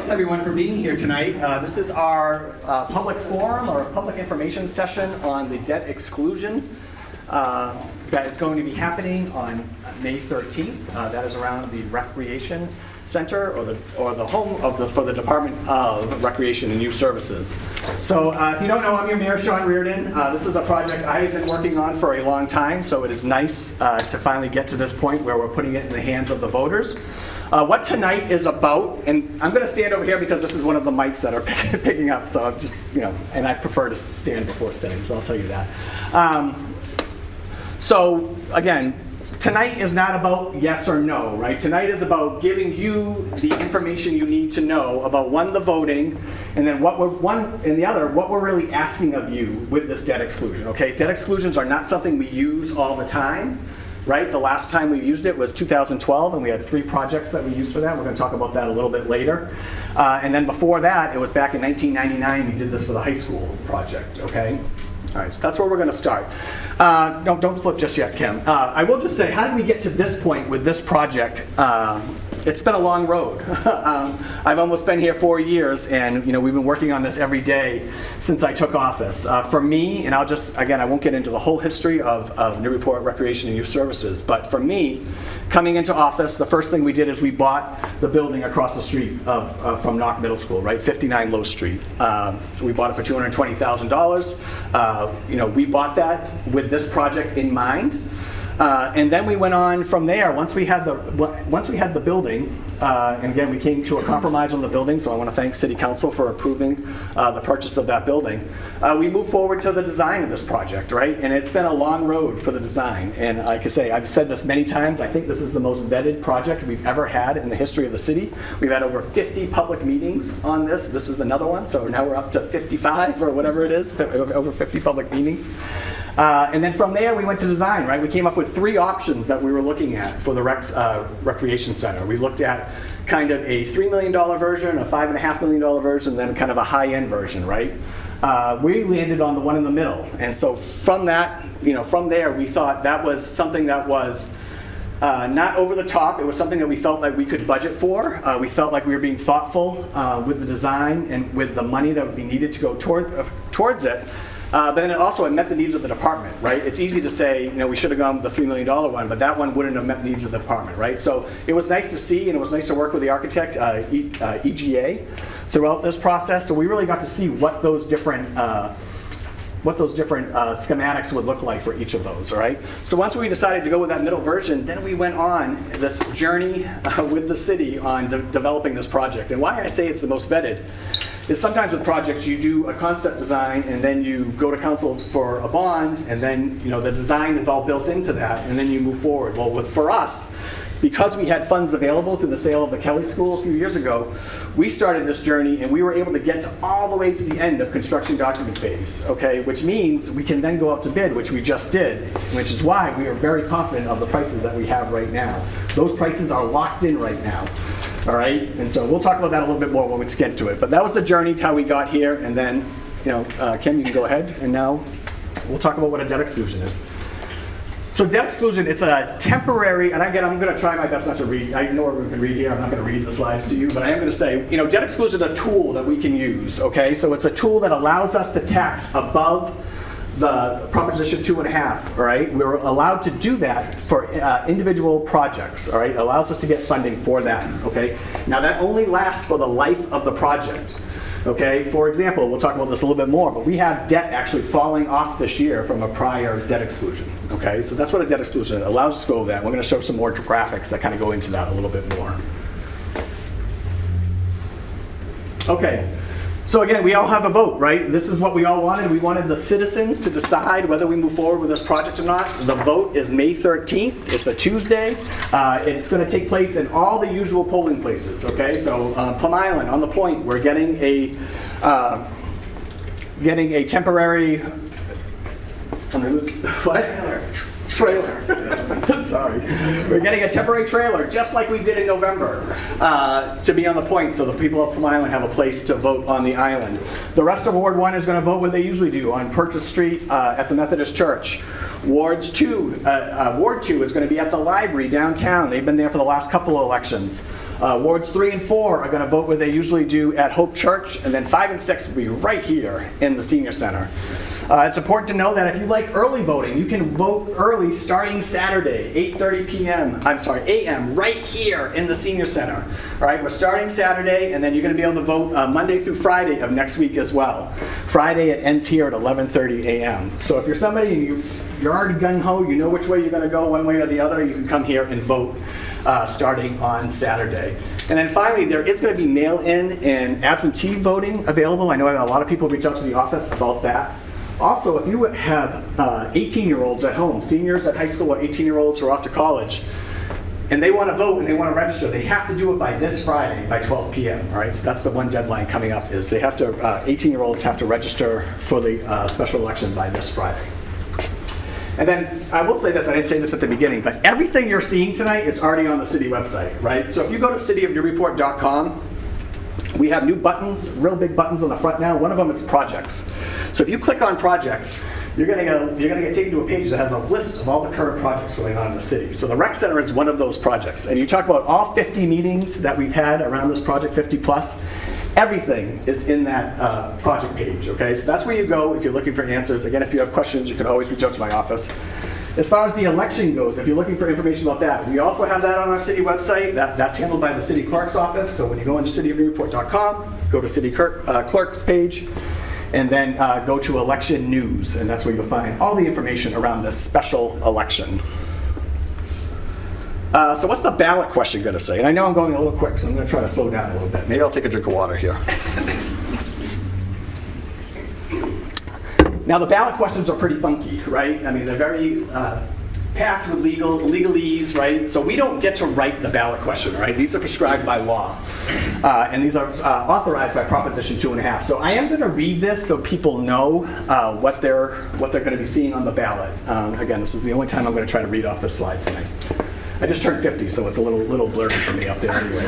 thanks everyone for being here tonight. This is our public forum or public information session on the debt exclusion that is going to be happening on May 13th. That is around the Recreation Center or the home of for the Department of Recreation and Youth Services. So if you don't know, I'm your Mayor, Sean Reardon. This is a project I have been working on for a long time, so it is nice to finally get to this point where we're putting it in the hands of the voters. What tonight is about, and I'm going to stand over here because this is one of the mics that are picking up, so I'm just, and I prefer to stand before sitting, so I'll tell you that. So again, tonight is not about yes or no, right? Tonight is about giving you the information you need to know about one, the voting, and then what we're really asking of you with this debt exclusion, okay? Debt exclusions are not something we use all the time, right? The last time we used it was 2012, and we had 3 projects that we used for that. We're going to talk about that a little bit later. And then before that, it was back in 1999, we did this for the high school project, okay? All right, so that's where we're going to start. Don't flip just yet, Kim. I will just say, how did we get to this point with this project? It's been a long road. I've almost been here 4 years, and we've been working on this every day since I took office. For me, and I won't get into the whole history of Newburyport Recreation and Youth Services, but for me, coming into office, the first thing we did is we bought the building across the street from Knock Middle School, right, 59 Low Street. We bought it for $220,000. We bought that with this project in mind. And then we went on from there. Once we had the building, and again, we came to a compromise on the building, so I want to thank City Council for approving the purchase of that building. We moved forward to the design of this project, right? And it's been a long road for the design. And like I say, I've said this many times, I think this is the most vetted project we've ever had in the history of the city. We've had over 50 public meetings on this. This is another one, so now we're up to 55 or whatever it is, over 50 public meetings. And then from there, we went to design, right? We came up with 3 options that we were looking at for the Recreation Center. We looked at kind of a $3 million version, a $5.5 million version, then kind of a high-end version, right? We landed on the one in the middle. And so from that, from there, we thought that was something that was not over the top. It was something that we felt like we could budget for. We felt like we were being thoughtful with the design and with the money that would be needed to go towards it. But then it met the needs of the department, right? It's easy to say, we should have gone with the $3 million one, but that one wouldn't have met the needs of the department, right? So it was nice to see, and it was nice to work with the architect, EGA, throughout this process. So we really got to see what those different schematics would look like for each of those, all right? So once we decided to go with that middle version, then we went on this journey with the city on developing this project. And why I say it's the most vetted is sometimes with projects you do a concept design and then you go to council for a bond, and then the design is all built into that, and then you move forward. Well, for us, because we had funds available through the sale of the Kelly School a few years ago, we started this journey and we were able to get all the way to the end of construction document phase, okay? Which means we can then go out to bid, which we just did, which is why we are very confident of the prices that we have right now. Those prices are locked in right now, all right? And so we'll talk about that a little bit more when we get to it. But that was the journey, how we got here, and then, Kim, you can go ahead, and now we'll talk about what a debt exclusion is. So debt exclusion, it's a temporary, and again, I'm going to try my best not to read. I know we can read here. I'm not going to read the slides to you, but I am going to say, debt exclusion is a tool that we can use, okay? So it's a tool that allows us to tax above the Proposition 2.5, all right? We're allowed to do that for individual projects, all right? It allows us to get funding for that, okay? Now that only lasts for the life of the project. Okay, for example, we'll talk about this a little bit more, but we have debt actually falling off this year from a prior debt exclusion. Okay, so that's what a debt exclusion allows us to go over that. We're going to show some more graphics that kind of go into that a little bit more. Okay, so again, we all have a vote, right? This is what we all wanted. We wanted the citizens to decide whether we move forward with this project or not. The vote is May 13th. It's a Tuesday. It's going to take place in all the usual polling places, okay? So Plum Island, on the Point, we're getting a temporary... What? trailer. Sorry. We're getting a temporary trailer, just like we did in November, to be on the point so the people of Plum Island have a place to vote on the island. The rest of Ward 1 is going to vote what they usually do on Purchase Street at the Methodist Church. Ward 2 is going to be at the library downtown. They've been there for the last couple of elections. Wards 3 and 4 are going to vote where they usually do at Hope Church, and then 5 and 6 will be right here in the Senior Center. It's important to know that if you like early voting, you can vote early starting Saturday, 8:30 a.m., right here in the Senior Center. All right, we're starting Saturday, and then you're going to be able to vote Monday through Friday of next week as well. Friday, it ends here at 11:30 a.m. So if you're somebody and you're already gung-ho, you know which way you're going to go one way or the other, you can come here and vote starting on Saturday. And then finally, there is going to be mail-in and absentee voting available. I know a lot of people reach out to the office about that. Also, if you have 18-year-olds at home, seniors at high school or 18-year-olds who are off to college, and they want to vote and they want to register, they have to do it by this Friday by 12 p.m. All right, so that's the one deadline coming up, is they have to, 18-year-olds have to register for the special election by this Friday. And then I will say this, I didn't say this at the beginning, but everything you're seeing tonight is already on the city website, right? So if you go to cityofnewburyport.com, we have new buttons, real big buttons on the front now. One of them is projects. So if you click on projects, you're gonna get taken to a page that has a list of all the current projects going on in the city. So the rec center is one of those projects. And you talk about all 50 meetings that we've had around this project, 50 plus. Everything is in that project page, okay? So that's where you go if you're looking for answers. Again, if you have questions, you can always reach out to my office. As far as the election goes, if you're looking for information about that, we also have that on our city website. That's handled by the city clerk's office. So when you go into cityofnewburyport.com, go to city clerk's page, and then go to election news, and that's where you'll find all the information around this special election. So what's the ballot question going to say? And I know I'm going a little quick, so I'm going to try to slow down a little bit. Maybe I'll take a drink of water here. Now, the ballot questions are pretty funky, right? I mean, they're very packed with legalese, right? So we don't get to write the ballot question, right? These are prescribed by law. And these are authorized by Proposition 2.5. So I am going to read this so people know what they're going to be seeing on the ballot. Again, this is the only time I'm going to try to read off this slide tonight. I just turned 50, so it's a little blurry for me up there anyway.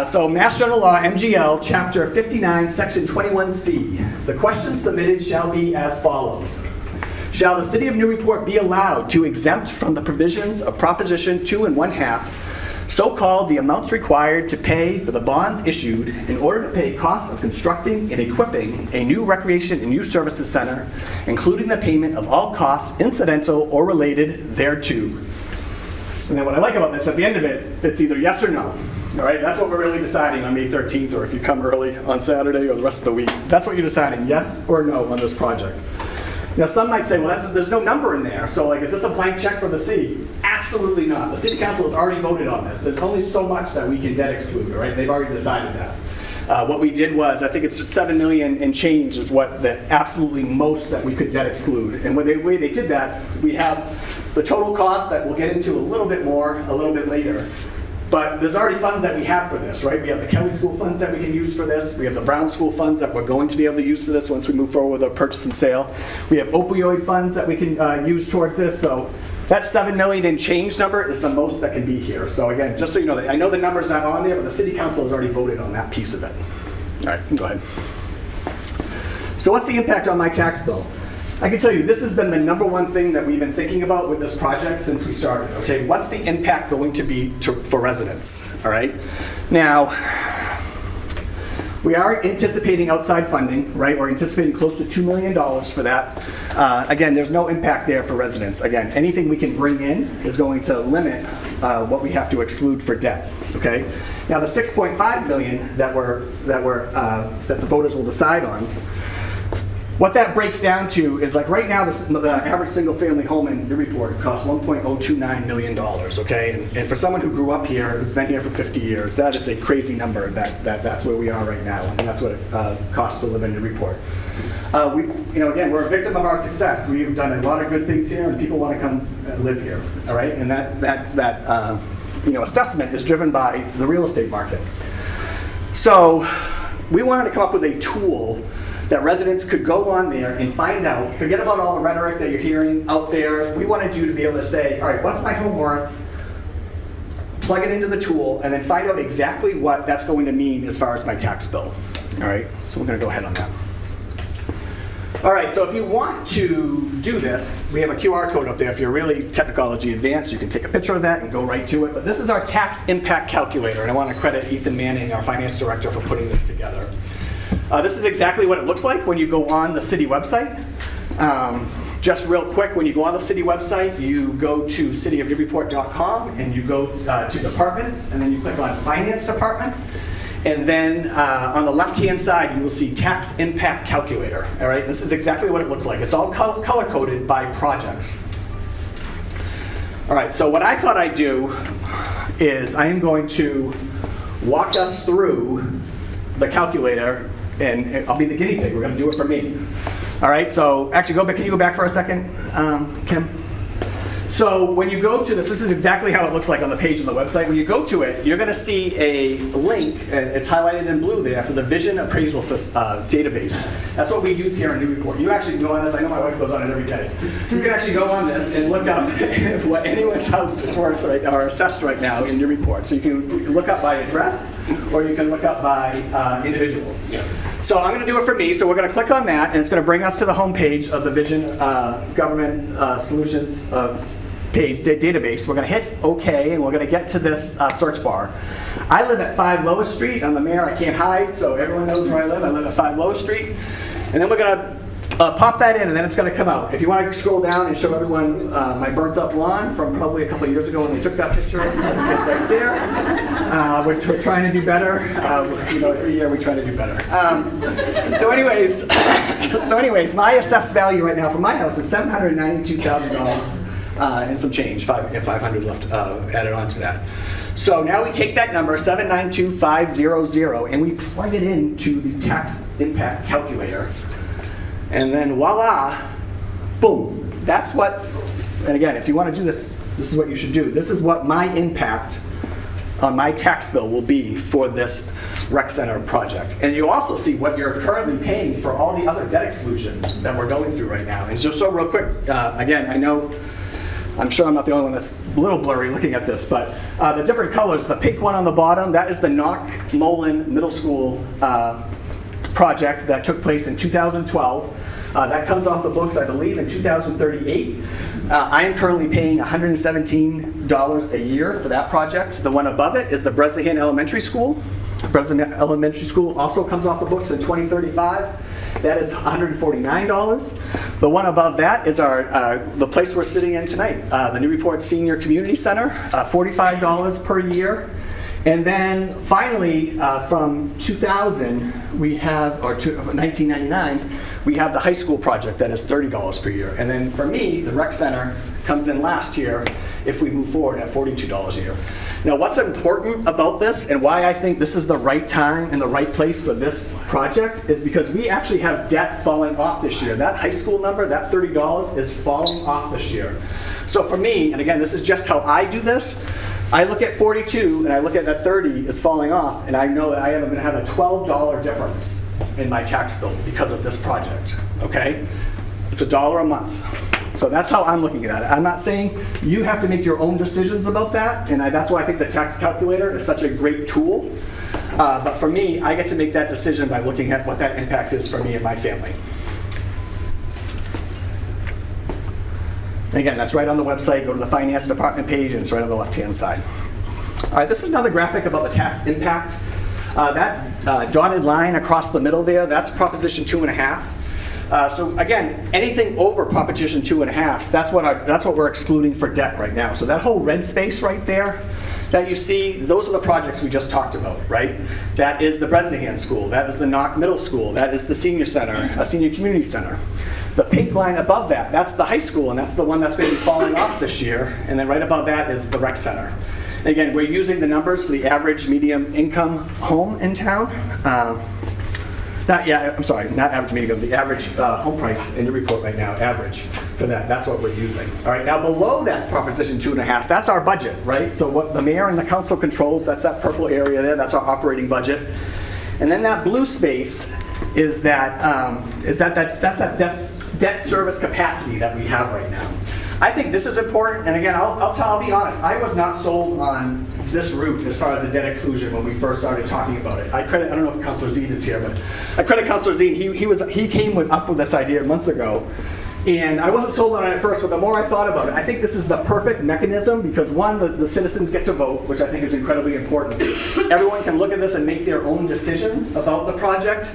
So Mass General Law, MGL, Chapter 59, Section 21C. The questions submitted shall be as follows. Shall the City of Newburyport be allowed to exempt from the provisions of Proposition 2.5, so-called the amounts required to pay for the bonds issued in order to pay costs of constructing and equipping a new recreation and youth services center, including the payment of all costs incidental or related thereto? And then what I like about this, at the end of it, it's either yes or no. All right, that's what we're really deciding on May 13th, or if you come early on Saturday or the rest of the week. That's what you're deciding, yes or no on this project. Now, some might say, well, there's no number in there, so like, is this a blank check for the city? Absolutely not. The city council has already voted on this. There's only so much that we can debt exclude, all right? They've already decided that. What we did was, I think it's just $7 million and change is what the absolutely most that we could debt exclude. And when the way they did that, we have the total cost that we'll get into a little bit more a little bit later. But there's already funds that we have for this, right? We have the Kelly School funds that we can use for this. We have the Brown School funds that we're going to be able to use for this once we move forward with our purchase and sale. We have opioid funds that we can use towards this. So that $7 million and change number is the most that can be here. So again, just so you know, I know the number's not on there, but the city council has already voted on that piece of it. All right, go ahead. So what's the impact on my tax bill? I can tell you, this has been the number one thing that we've been thinking about with this project since we started, okay? What's the impact going to be for residents, all right? Now, we are anticipating outside funding, right? We're anticipating close to $2 million for that. Again, there's no impact there for residents. Again, anything we can bring in is going to limit what we have to exclude for debt, okay? Now, the $6.5 million that the voters will decide on, what that breaks down to is, like, right now, the average single-family home in Newburyport costs $1.029 million, okay? And for someone who grew up here, who's been here for 50 years, that is a crazy number. That's where we are right now, and that's what it costs to live in Newburyport. Again, we're a victim of our success. We've done a lot of good things here, and people want to come live here, all right? And that assessment is driven by the real estate market. So we wanted to come up with a tool that residents could go on there and find out, forget about all the rhetoric that you're hearing out there. We wanted you to be able to say, all right, what's my home worth? Plug it into the tool, and then find out exactly what that's going to mean as far as my tax bill. All right, so we're going to go ahead on that. All right, so if you want to do this, we have a QR code up there. If you're really technology advanced, you can take a picture of that and go right to it. But this is our tax impact calculator, and I want to credit Ethan Manning, our finance director, for putting this together. This is exactly what it looks like when you go on the city website. Just real quick, when you go on the city website, you go to cityofnewburyport.com and you go to departments, and then you click on finance department. And then on the left-hand side, you will see tax impact calculator. All right, this is exactly what it looks like. It's all color-coded by projects. All right, so what I thought I'd do is I am going to walk us through the calculator, and I'll be the guinea pig. We're going to do it for me. All right, so actually, can you go back for a second, Kim? So when you go to this is exactly how it looks like on the page on the website. When you go to it, you're going to see a link, and it's highlighted in blue there, for the Vision Appraisal database. That's what we use here in Newburyport. You actually can go on this. I know my wife goes on it every day. You can actually go on this and look up what anyone's house is worth or assessed right now in Newburyport. So you can look up by address, or you can look up by individual. So I'm going to do it for me. So we're going to click on that, and it's going to bring us to the home page of the Vision Government Solutions page database. We're going to hit OK, and we're going to get to this search bar. I live at 5 Lois Street. I'm the mayor. I can't hide, so everyone knows where I live. I live at 5 Lois Street. And then we're going to pop that in, and then it's going to come out. If you want to scroll down and show everyone my burnt-up lawn from probably a couple of years ago when they took that picture, that's it right there. We're trying to do better. Every year we try to do better. So anyways, my assessed value right now for my house is $792,000 and some change, 500 left added on to that. So now we take that number, 792,500, and we plug it into the tax impact calculator. And then voila, boom. That's what, and again, if you want to do this, this is what you should do. This is what my impact on my tax bill will be for this rec center project. And you also see what you're currently paying for all the other debt exclusions that we're going through right now. And just so real quick, again, I'm sure I'm not the only one that's a little blurry looking at this, but the different colors, the pink one on the bottom, that is the Knock-Mullen Middle School project that took place in 2012. That comes off the books, I believe, in 2038. I am currently paying $117 a year for that project. The one above it is the Bresnahan Elementary School. Bresnahan Elementary School also comes off the books in 2035. That is $149. The one above that is the place we're sitting in tonight, the Newburyport Senior Community Center, $45 per year. And then finally, from 2000, we have, or 1999, we have the high school project that is $30 per year. And then for me, the rec center comes in last year if we move forward at $42 a year. Now, what's important about this and why I think this is the right time and the right place for this project is because we actually have debt falling off this year. That high school number, that $30, is falling off this year. So for me, and again, this is just how I do this, I look at 42 and I look at that 30 is falling off, and I know that I am going to have a $12 difference in my tax bill because of this project, okay? It's $1 a month. So that's how I'm looking at it. I'm not saying you have to make your own decisions about that, and that's why I think the tax calculator is such a great tool. But for me, I get to make that decision by looking at what that impact is for me and my family. And again, that's right on the website. Go to the finance department page, and it's right on the left-hand side. All right, this is another graphic about the tax impact. That dotted line across the middle there, that's Proposition 2.5. So again, anything over Proposition 2.5, that's what we're excluding for debt right now. So that whole red space right there that you see, those are the projects we just talked about, right? That is the Bresnahan School, that is the Knock Middle School, that is the Senior Center, a Senior Community Center. The pink line above that, that's the high school, and that's the one that's going to be falling off this year. And then right above that is the rec center. And again, we're using the numbers for the average medium income home in town. Not average medium, the average home price in Newburyport right now, average for that. That's what we're using. All right, now below that Proposition 2.5, that's our budget, right? So what the mayor and the council controls, that's that purple area there, that's our operating budget. And then that blue space, is that's that debt service capacity that we have right now. I think this is important, and again, I'll be honest, I was not sold on this route as far as the debt exclusion when we first started talking about it. I don't know if Councilor Zine is here, but I credit Councilor Zine. He came up with this idea months ago, and I wasn't sold on it at first, but the more I thought about it, I think this is the perfect mechanism because one, the citizens get to vote, which I think is incredibly important. Everyone can look at this and make their own decisions about the project.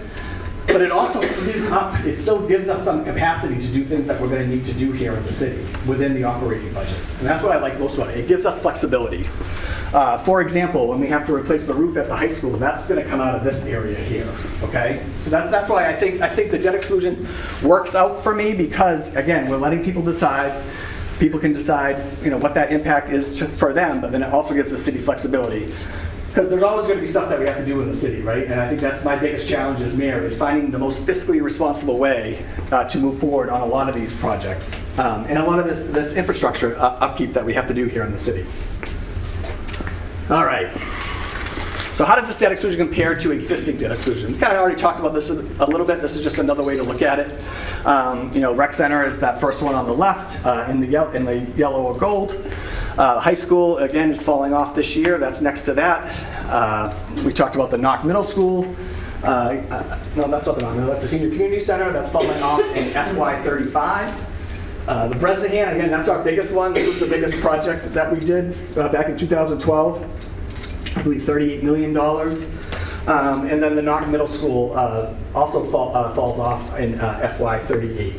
But it also it still gives us some capacity to do things that we're going to need to do here in the city within the operating budget. And that's what I like most about it. It gives us flexibility. For example, when we have to replace the roof at the high school, that's going to come out of this area here, okay? So that's why I think the debt exclusion works out for me because, again, we're letting people decide. People can decide, what that impact is for them, but then it also gives the city flexibility. Because there's always going to be stuff that we have to do in the city, right? And I think that's my biggest challenge as mayor is finding the most fiscally responsible way to move forward on a lot of these projects and a lot of this infrastructure upkeep that we have to do here in the city. All right. So how does this debt exclusion compare to existing debt exclusion? We kind of already talked about this a little bit. This is just another way to look at it. Rec center is that first one on the left in the yellow or gold. High school, again, is falling off this year. That's next to that. We talked about the Knock Middle School. No, that's not the Knock Middle. That's the Senior Community Center. That's falling off in FY35. The Bresnahan, again, that's our biggest one. This was the biggest project that we did back in 2012. I believe $38 million. And then the Knock Middle School also falls off in FY38.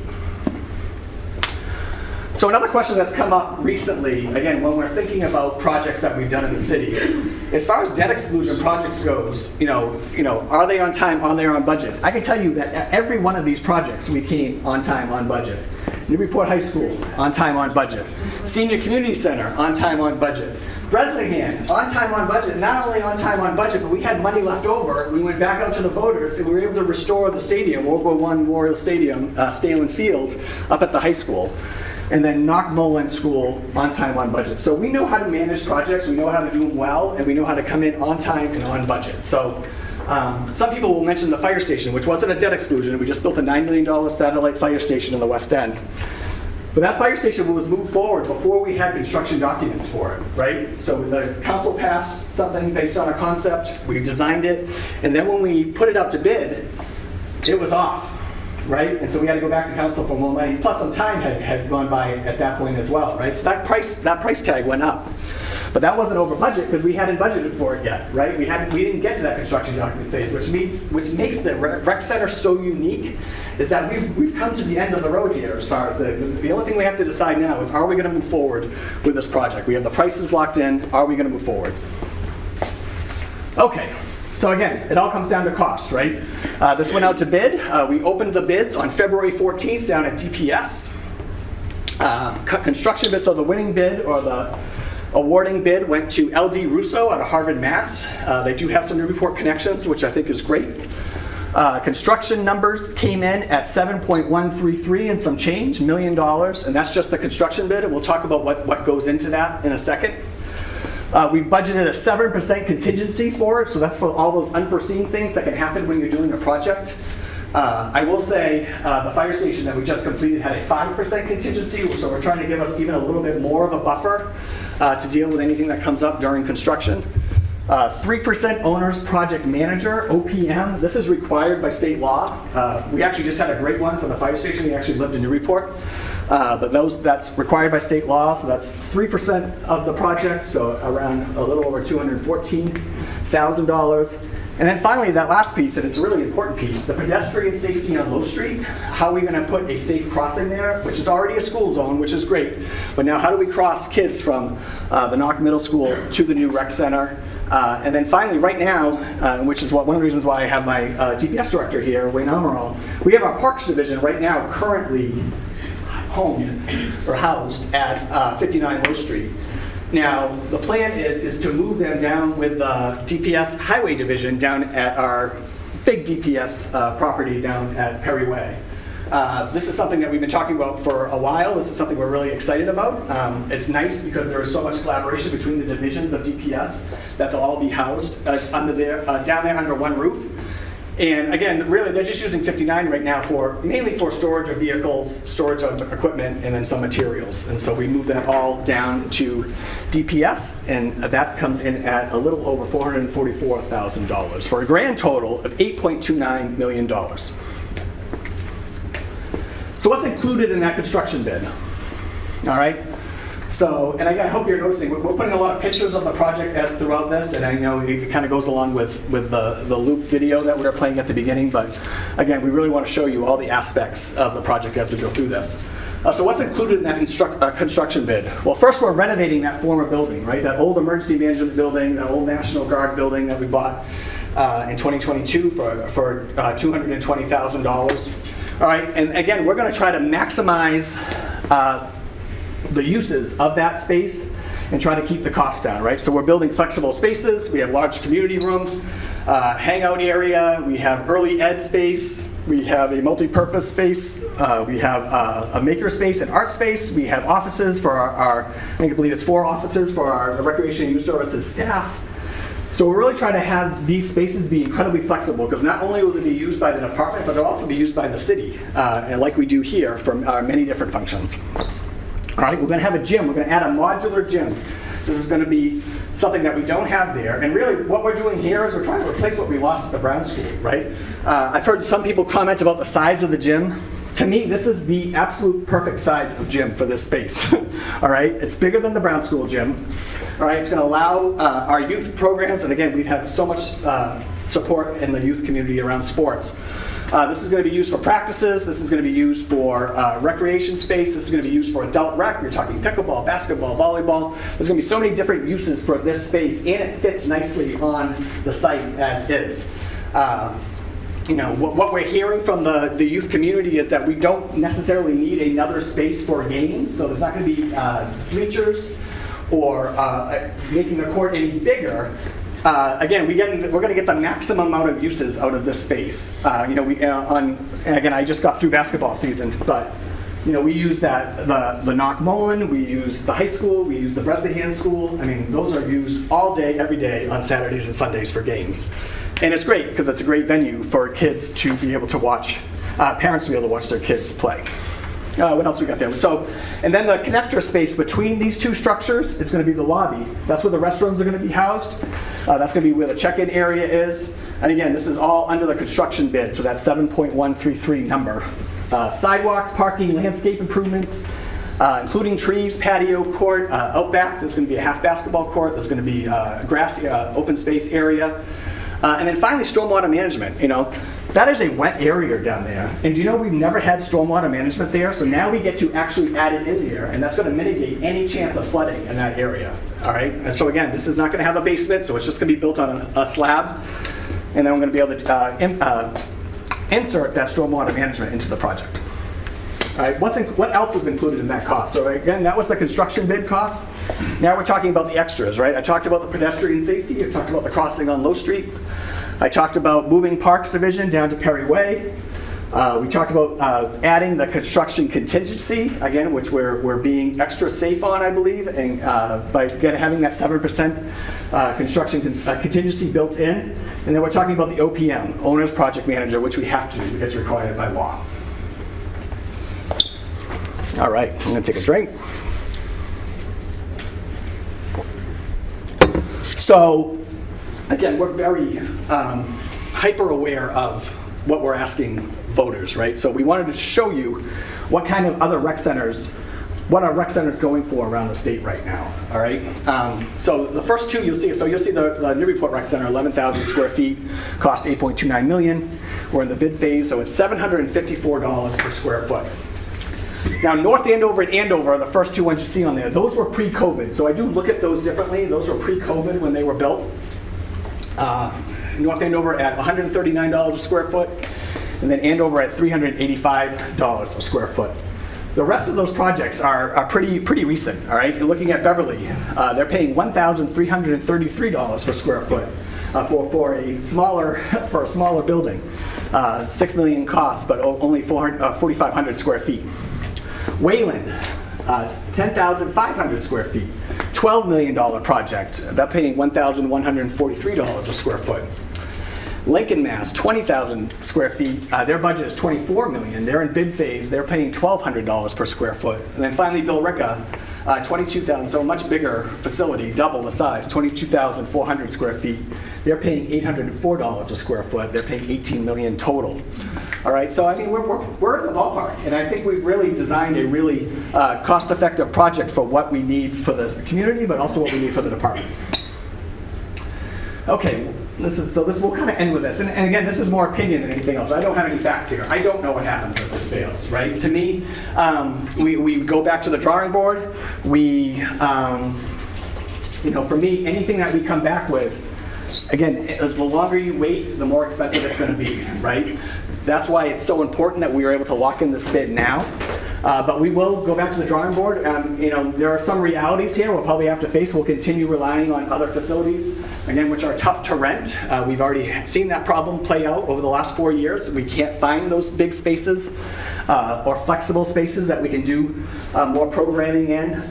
So another question that's come up recently, again, when we're thinking about projects that we've done in the city, as far as debt exclusion projects goes, are they on time, are they on budget? I can tell you that every one of these projects we came on time, on budget. Newburyport High School, on time, on budget. Senior Community Center, on time, on budget. Bresnahan, on time, on budget. Not only on time, on budget, but we had money left over. We went back out to the voters and we were able to restore the stadium, World War I Memorial Stadium, Stalen Field, up at the high school. And then Knock Mullen School, on time, on budget. So we know how to manage projects, we know how to do them well, and we know how to come in on time and on budget. So some people will mention the fire station, which wasn't a debt exclusion. We just built a $9 million satellite fire station in the West End. But that fire station was moved forward before we had construction documents for it, right? So the council passed something based on a concept, we designed it, and then when we put it out to bid, it was off, right? And so we had to go back to council for more money, plus some time had gone by at that point as well, right? So that price tag went up. But that wasn't over budget because we hadn't budgeted for it yet, right? We didn't get to that construction document phase, which makes the rec center so unique is that we've come to the end of the road here as far as the only thing we have to decide now is are we going to move forward with this project? We have the prices locked in, are we going to move forward? Okay, so again, it all comes down to cost, right? This went out to bid. We opened the bids on February 14th down at DPS. Construction bids, so the winning bid or the awarding bid went to LD Russo out of Harvard, Mass. They do have some Newburyport connections, which I think is great. Construction numbers came in at 7.133 and some change, $1 million, and that's just the construction bid, and we'll talk about what goes into that in a second. We've budgeted a 7% contingency for it, so that's for all those unforeseen things that can happen when you're doing a project. I will say the fire station that we just completed had a 5% contingency, so we're trying to give us even a little bit more of a buffer to deal with anything that comes up during construction. 3% owner's project manager, OPM. This is required by state law. We actually just had a great one for the fire station. We actually lived in Newburyport. But that's required by state law, so that's 3% of the project, so around a little over $214,000. And then finally, that last piece, and it's a really important piece, the pedestrian safety on Low Street. How are we going to put a safe crossing there, which is already a school zone, which is great. But now how do we cross kids from the Knock Middle School to the new rec center? And then finally, right now, which is one of the reasons why I have my DPS director here, Wayne Amaral, we have our Parks Division right now currently housed at 59 Low Street. Now, the plan is to move them down with the DPS Highway Division down at our big DPS property down at Perry Way. This is something that we've been talking about for a while. This is something we're really excited about. It's nice because there is so much collaboration between the divisions of DPS that they'll all be housed down there under one roof. And again, really, they're just using 59 right now mainly for storage of vehicles, storage of equipment, and then some materials. And so we move that all down to DPS, and that comes in at a little over $444,000 for a grand total of $8.29 million. So what's included in that construction bid? All right. So, and again, I hope you're noticing, we're putting a lot of pictures of the project throughout this, and I know it kind of goes along with the loop video that we were playing at the beginning, but again, we really want to show you all the aspects of the project as we go through this. So what's included in that construction bid? Well, first we're renovating that former building, right? That old emergency management building, that old National Guard building that we bought in 2022 for $220,000. All right, and again, we're going to try to maximize the uses of that space and try to keep the cost down, right? So we're building flexible spaces, we have large community room, hangout area, we have early ed space, we have a multi-purpose space, we have a maker space and art space, we have offices for our I believe it's 4 offices for our recreation and youth services staff. So we're really trying to have these spaces be incredibly flexible, because not only will they be used by the department, but they'll also be used by the city, and like we do here for many different functions. All right, we're going to have a gym. We're going to add a modular gym. This is going to be something that we don't have there. And really, what we're doing here is we're trying to replace what we lost at the Brown School, right? I've heard some people comment about the size of the gym. To me, this is the absolute perfect size of gym for this space. All right, it's bigger than the Brown School gym. All right, it's going to allow our youth programs, and again, we have so much support in the youth community around sports. This is going to be used for practices. This is going to be used for recreation space. This is going to be used for adult rec. We're talking pickleball, basketball, volleyball. There's going to be so many different uses for this space, and it fits nicely on the site as is. You know, what we're hearing from the youth community is that we don't necessarily need another space for games. So there's not going to be bleachers or making the court any bigger. Again, we're going to get the maximum amount of uses out of this space. You know, and again, I just got through basketball season, but you know, we use the Knock-Mullen, we use the high school, we use the Bresnahan School. I mean, those are used all day, every day on Saturdays and Sundays for games, and it's great because it's a great venue for kids to be able to watch, parents to be able to watch their kids play. What else we got there? So, and then the connector space between these two structures is going to be the lobby. That's where the restrooms are going to be housed. That's going to be where the check-in area is. And again, this is all under the construction bid, so that's 7.133 number. Sidewalks, parking, landscape improvements, including trees, patio, court, out back. There's going to be a half basketball court. There's going to be a grassy open space area. And then finally, stormwater management. You know, that is a wet area down there. And do you know we've never had stormwater management there? So now we get to actually add it in there, and that's going to mitigate any chance of flooding in that area. All right. And so again, this is not going to have a basement, so it's just going to be built on a slab, and then we're going to be able to insert that stormwater management into the project. All right. What else is included in that cost? So again, that was the construction bid cost. Now we're talking about the extras, right? I talked about the pedestrian safety. I talked about the crossing on Low Street. I talked about moving Parks Division down to Perry Way. We talked about adding the construction contingency, again, which we're being extra safe on, I believe, and by having that 7% construction contingency built in. And then we're talking about the OPM, Owner's Project Manager, which we have to do. It's required by law. All right, I'm going to take a drink. So, again, we're very hyper aware of what we're asking voters, right? So we wanted to show you what kind of other rec centers, what are rec centers going for around the state right now, all right? So the first two you'll see, the Newburyport Rec Center, 11,000 square feet, cost $8.29 million. We're in the bid phase, so it's $754 per square foot. Now, North Andover and Andover are the first two ones you see on there. Those were pre-COVID, so I do look at those differently. Those were pre-COVID when they were built. North Andover at $139 a square foot, and then Andover at $385 a square foot. The rest of those projects are pretty recent, all right? You're looking at Beverly. They're paying $1,333 per square foot for a smaller building. $6 million costs, but only 4,500 square feet. Wayland, 10,500 square feet, $12 million project. They're paying $1,143 a square foot. Lincoln, Mass, 20,000 square feet. Their budget is $24 million. They're in bid phase. They're paying $1,200 per square foot. And then finally, Billerica, 22,000, so a much bigger facility, double the size, 22,400 square feet. They're paying $804 a square foot. They're paying $18 million total. All right, so I mean, we're in the ballpark, and I think we've really designed a really cost-effective project for what we need for the community, but also what we need for the department. Okay, this we'll kind of end with this, and again, this is more opinion than anything else. I don't have any facts here. I don't know what happens if this fails, right? To me, we go back to the drawing board. We, for me, anything that we come back with, again, the longer you wait, the more expensive it's going to be, right? That's why it's so important that we are able to lock in this bid now. But we will go back to the drawing board. There are some realities here we'll probably have to face. We'll continue relying on other facilities, again, which are tough to rent. We've already seen that problem play out over the last 4 years. We can't find those big spaces or flexible spaces that we can do more programming in.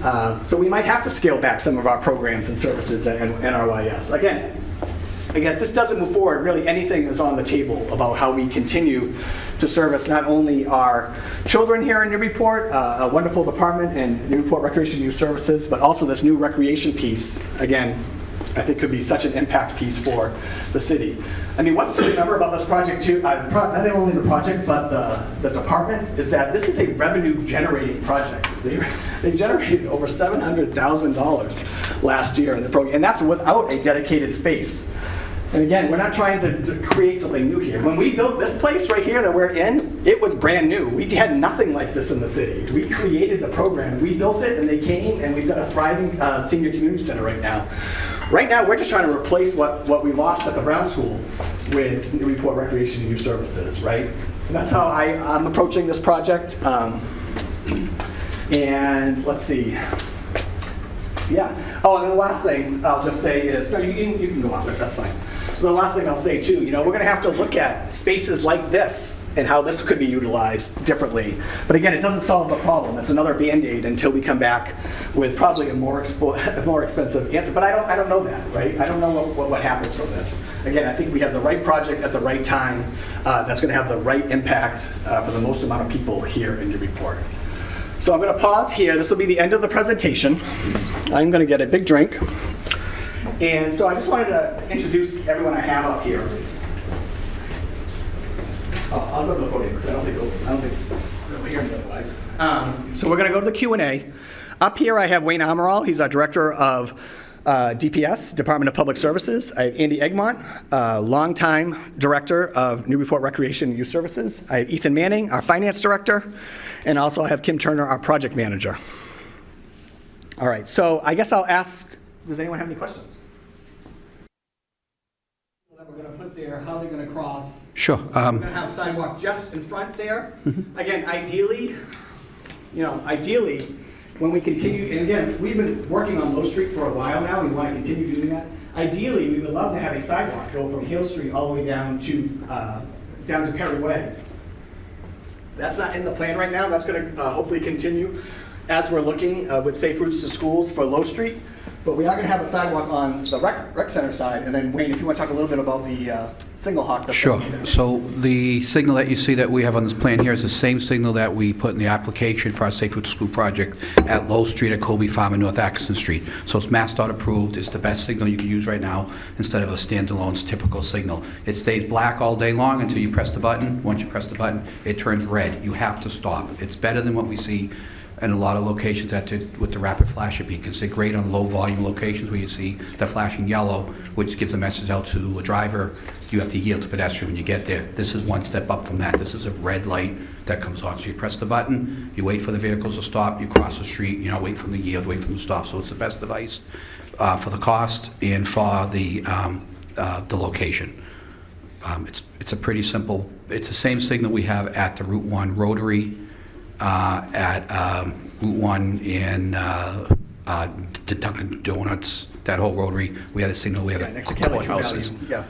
So we might have to scale back some of our programs and services at NRYS. Again, if this doesn't move forward, really anything is on the table about how we continue to service not only our children here in Newburyport, a wonderful department and Newburyport Recreation and Youth Services, but also this new recreation piece, again, I think could be such an impact piece for the city. I mean, what's to remember about this project too, not only the project, but the department, is that this is a revenue generating project. They generated over $700,000 last year in the program, and that's without a dedicated space. And again, we're not trying to create something new here. When we built this place right here that we're in, it was brand new. We had nothing like this in the city. We created the program. We built it, and they came, and we've got a thriving senior community center right now. Right now, we're just trying to replace what we lost at the Brown School with Newburyport Recreation and Youth Services, right? So that's how I'm approaching this project. And let's see. Yeah. Oh, and the last thing I'll just say is, no, you can go off it, that's fine. The last thing I'll say too, we're going to have to look at spaces like this and how this could be utilized differently. But again, it doesn't solve the problem. It's another Band-Aid until we come back with probably a more expensive answer. But I don't know that, right? I don't know what happens from this. Again, I think we have the right project at the right time that's going to have the right impact for the most amount of people here in Newburyport. So I'm going to pause here. This will be the end of the presentation. I'm going to get a big drink. And so I just wanted to introduce everyone I have up here. I'll go to the podium because I don't think they'll hear me otherwise. So we're going to go to the Q&A. Up here I have Wayne Amaral. He's our Director of DPS, Department of Public Services. I have Andy Egmont, longtime Director of Newburyport Recreation and Youth Services. I have Ethan Manning, our Finance Director. And also I have Kim Turner, our Project Manager. All right, so I guess I'll ask, does anyone have any questions? That we're going to put there, how they're going to cross. Sure. We're going to have a sidewalk just in front there. Mm-hmm. Again, ideally, when we continue, and again, we've been working on Low Street for a while now. We want to continue doing that. Ideally, we would love to have a sidewalk go from Hill Street all the way down to Perry Way. That's not in the plan right now. That's going to hopefully continue as we're looking with Safe Routes to Schools for Low Street. But we are going to have a sidewalk on the rec center side. And then, Wayne, if you want to talk a little bit about the signal hawk. Sure. So the signal that you see that we have on this plan here is the same signal that we put in the application for our Safe Routes to School project at Low Street, at Colby Farm, and North Atkinson Street. So it's MassDOT approved. It's the best signal you can use right now instead of a standalone typical signal. It stays black all day long until you press the button. Once you press the button, it turns red. You have to stop. It's better than what we see in a lot of locations with the rapid flasher beacons. They're great on low volume locations where you see the flashing yellow, which gives a message out to a driver, you have to yield to pedestrian when you get there. This is one step up from that. This is a red light that comes on. So you press the button, you wait for the vehicles to stop, you cross the street, you wait for them to yield, wait for them to stop. So it's the best device for the cost and for the location. It's a pretty simple, it's the same signal we have at the Route 1 Rotary, at Route 1 in the Dunkin' Donuts, that whole rotary. We have a signal. We have next to Kelly courthouses. Yeah.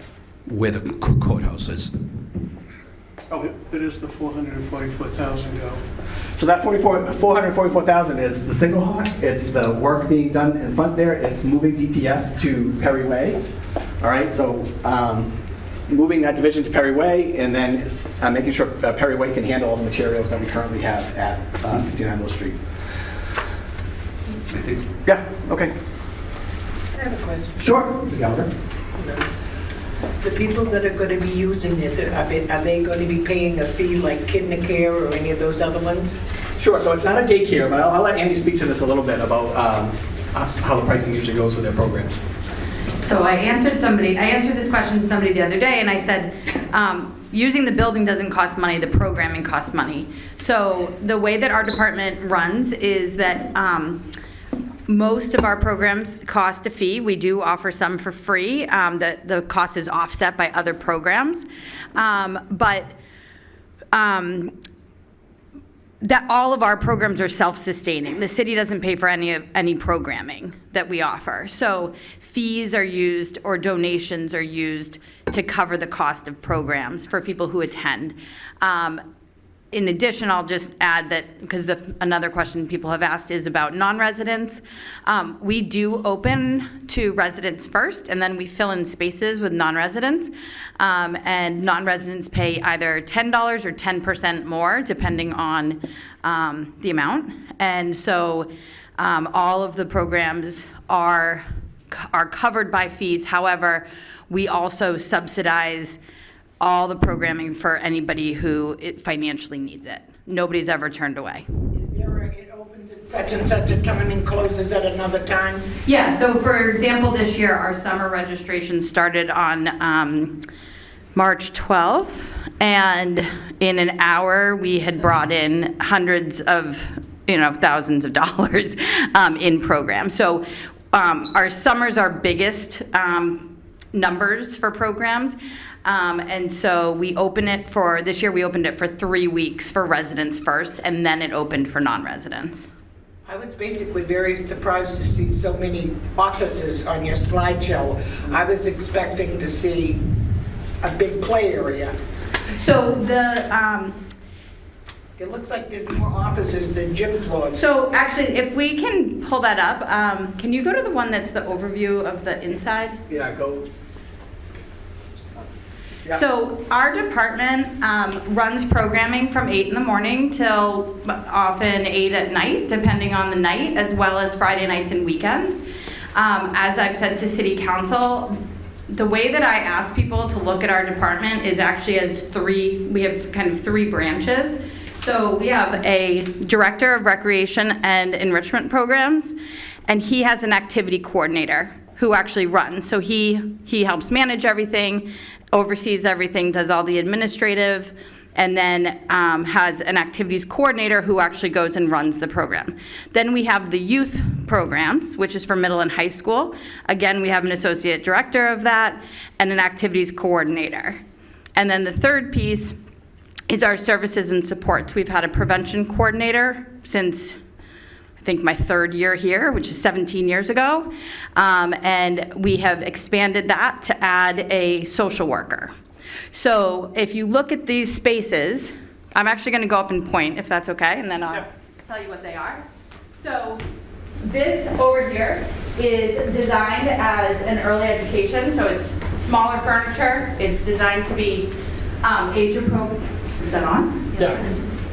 Where the courthouse is. Oh, it is the 444,000 go. So that 444,000 is the signal hawk. It's the work being done in front there. It's moving DPS to Perry Way. All right. So moving that division to Perry Way, and then making sure Perry Way can handle all the materials that we currently have at 59 Mill Street. Yeah, okay. I have a question. Sure. Mr. Gallagher. The people that are going to be using it, are they going to be paying a fee like Kidney Care or any of those other ones? Sure, so it's not a daycare, but I'll let Andy speak to this a little bit about how the pricing usually goes with their programs. So I answered this question to somebody the other day, and I said, using the building doesn't cost money, the programming costs money. So the way that our department runs is that most of our programs cost a fee. We do offer some for free. The cost is offset by other programs. That all of our programs are self-sustaining. The city doesn't pay for any programming that we offer. So fees are used or donations are used to cover the cost of programs for people who attend. In addition, I'll just add that, because another question people have asked is about non-residents. We do open to residents first, and then we fill in spaces with non-residents. And non-residents pay either $10 or 10% more, depending on the amount. And so all of the programs are covered by fees. However, we also subsidize all the programming for anybody who financially needs it. Nobody's ever turned away. Is there it opens at such and such a time and closes at another time? Yeah, so for example, this year, our summer registration started on March 12th, and in an hour, we had brought in hundreds of, thousands of dollars in programs. So our summer's our biggest numbers for programs. And so we open it for, this year we opened it for 3 weeks for residents first, and then it opened for non-residents. I was basically very surprised to see so many offices on your slideshow. I was expecting to see a big play area. So It looks like there's more offices than gym floors. so actually, if we can pull that up, can you go to the one that's the overview of the inside? Yeah, go. Yeah. So our department runs programming from 8 in the morning till often 8 at night, depending on the night, as well as Friday nights and weekends. As I've said to City Council, the way that I ask people to look at our department is actually we have kind of three branches. So we have a director of recreation and enrichment programs, and he has an activity coordinator who actually runs. So he helps manage everything, oversees everything, does all the administrative, and then has an activities coordinator who actually goes and runs the program. Then we have the youth programs, which is for middle and high school. Again, we have an associate director of that and an activities coordinator. And then the third piece is our services and supports. We've had a prevention coordinator since I think my third year here, which is 17 years ago. And we have expanded that to add a social worker. So if you look at these spaces, I'm actually going to go up and point, if that's okay, and then I'll tell you what they are. So this over here is designed as an early education, so it's smaller furniture. It's designed to be age appropriate. Is that on? Yeah.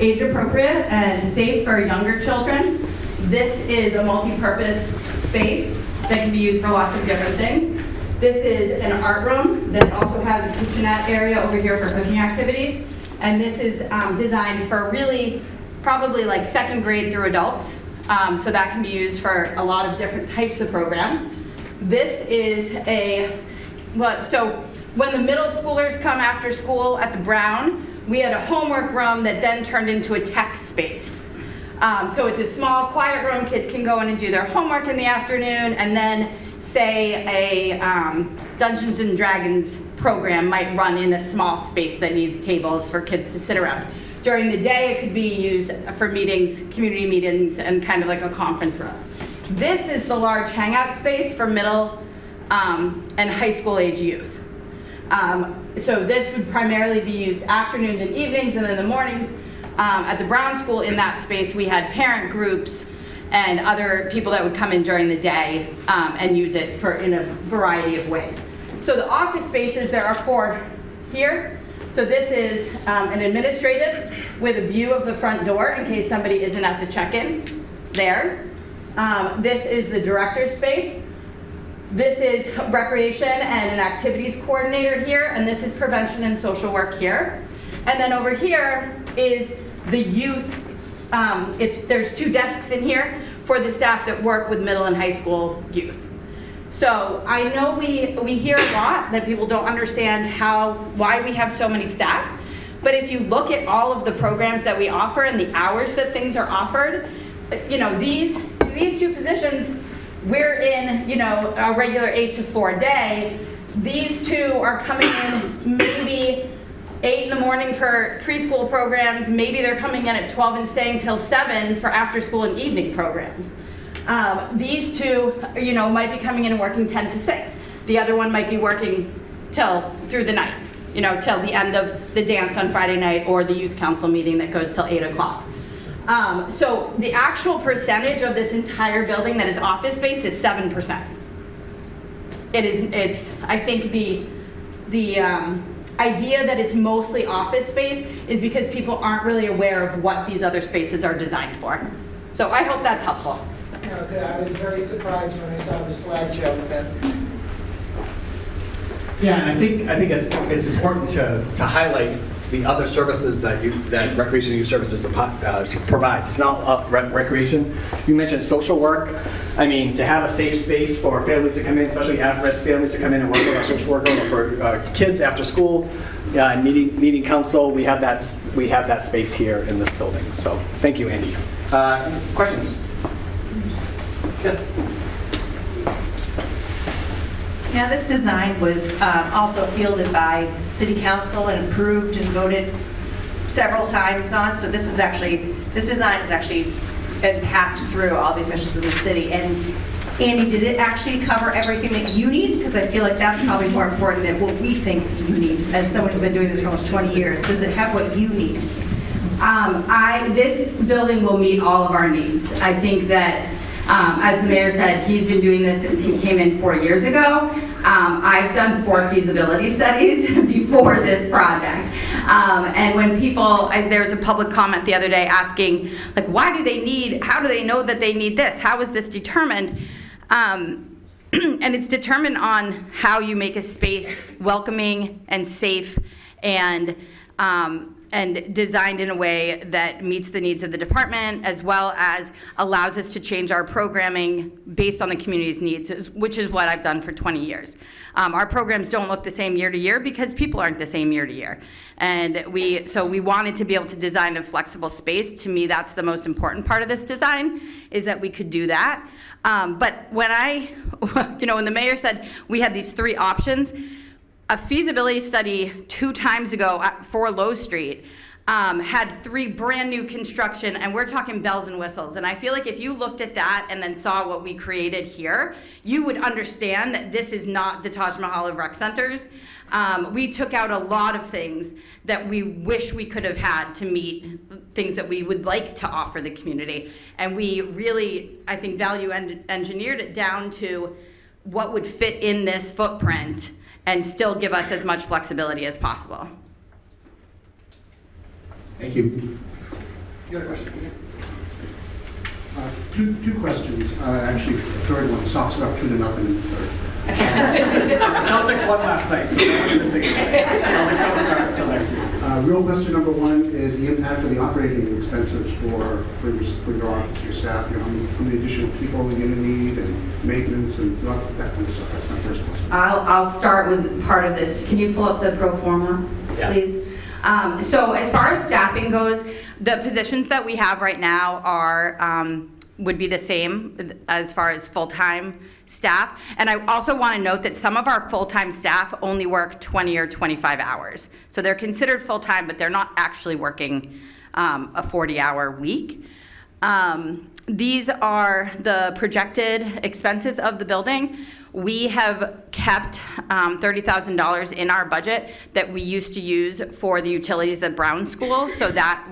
Age appropriate and safe for younger children. This is a multi-purpose space that can be used for lots of different things. This is an art room that also has a kitchenette area over here for cooking activities. And this is designed for really probably like second grade through adults. So that can be used for a lot of different types of programs. This is so when the middle schoolers come after school at the Brown, we had a homework room that then turned into a tech space. So it's a small, quiet room. Kids can go in and do their homework in the afternoon, and then say a Dungeons and Dragons program might run in a small space that needs tables for kids to sit around. During the day, it could be used for meetings, community meetings, and kind of like a conference room. This is the large hangout space for middle and high school age youth. So this would primarily be used afternoons and evenings, and then in the mornings. At the Brown School, in that space, we had parent groups and other people that would come in during the day and use it in a variety of ways. So the office spaces, there are 4 here. So this is an administrative with a view of the front door in case somebody isn't at the check-in there. This is the director's space. This is recreation and an activities coordinator here, and this is prevention and social work here. And then over here is the youth. There's 2 desks in here for the staff that work with middle and high school youth. So I know we hear a lot that people don't understand why we have so many staff, but if you look at all of the programs that we offer and the hours that things are offered, these 2 positions, we're in, a regular 8 to 4 day. These 2 are coming in maybe 8 in the morning for preschool programs. Maybe they're coming in at 12 and staying till 7 for after school and evening programs. These 2, might be coming in and working 10 to 6. The other one might be working through the night, till the end of the dance on Friday night or the youth council meeting that goes till 8 o'clock. So the actual percentage of this entire building that is office space is 7%. I think the idea that it's mostly office space is because people aren't really aware of what these other spaces are designed for. So I hope that's helpful. No, good. I was very surprised when I saw the slideshow of it. Yeah, and I think it's important to highlight the other services that Recreation and Youth Services provides. It's not recreation. You mentioned social work. I mean, to have a safe space for families to come in, especially at-risk families to come in and work with our social worker, or for kids after school, needing counsel, we have that space here in this building. So thank you, Andy. Questions? Yes. Now, this design was also fielded by City Council and approved and voted several times on. So this design has actually been passed through all the officials of the city. And Andy, did it actually cover everything that you need? Because I feel like that's probably more important than what we think you need. As someone who's been doing this for almost 20 years, does it have what you need? This building will meet all of our needs. I think that, as the mayor said, he's been doing this since he came in 4 years ago. I've done 4 feasibility studies before this project. And when there was a public comment the other day asking, like, how do they know that they need this? How is this determined? And it's determined on how you make a space welcoming and safe and designed in a way that meets the needs of the department, as well as allows us to change our programming based on the community's needs, which is what I've done for 20 years. Our programs don't look the same year to year because people aren't the same year to year. And so we wanted to be able to design a flexible space. To me, that's the most important part of this design, is that we could do that. But when when the mayor said we had these 3 options, a feasibility study 2 times ago for Low Street had 3 brand new construction, and we're talking bells and whistles. And I feel like if you looked at that and then saw what we created here, you would understand that this is not the Taj Mahal of rec centers. We took out a lot of things that we wish we could have had to meet things that we would like to offer the community. And we really, I think, value engineered it down to what would fit in this footprint and still give us as much flexibility as possible. Thank you. You got a question? Two questions. Actually, the third one, Sox are up 2-0 in the third. Celtics won last night, so no one's missing it. Celtics don't start until next week. Real question number 1 is the impact of the operating expenses for your office, your staff. How many additional people are you going to need, and maintenance and that kind of stuff. That's my first question. I'll start with part of this. Can you pull up the pro forma, please? So as far as staffing goes, the positions that we have right now would be the same as far as full-time staff. And I also want to note that some of our full-time staff only work 20 or 25 hours. So they're considered full-time, but they're not actually working a 40-hour week. These are the projected expenses of the building. We have kept $30,000 in our budget that we used to use for the utilities at Brown School, so that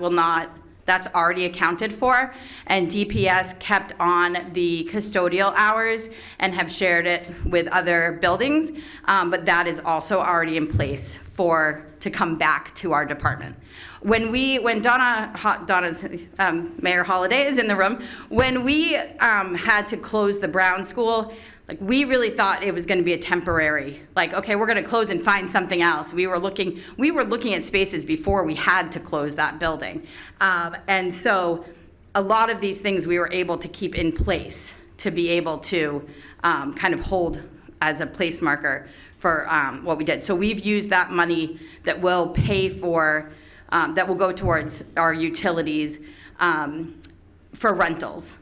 That's already accounted for, and DPS kept on the custodial hours and have shared it with other buildings, but that is also already in place to come back to our department. When Donna's Mayor Holliday is in the room, when we had to close the Brown School, like, we really thought it was going to be a temporary, like, okay, we're going to close and find something else. We were looking at spaces before we had to close that building. And so a lot of these things we were able to keep in place to be able to kind of hold as a place marker for what we did. So we've used that money that will pay for, that will go towards our utilities for rentals.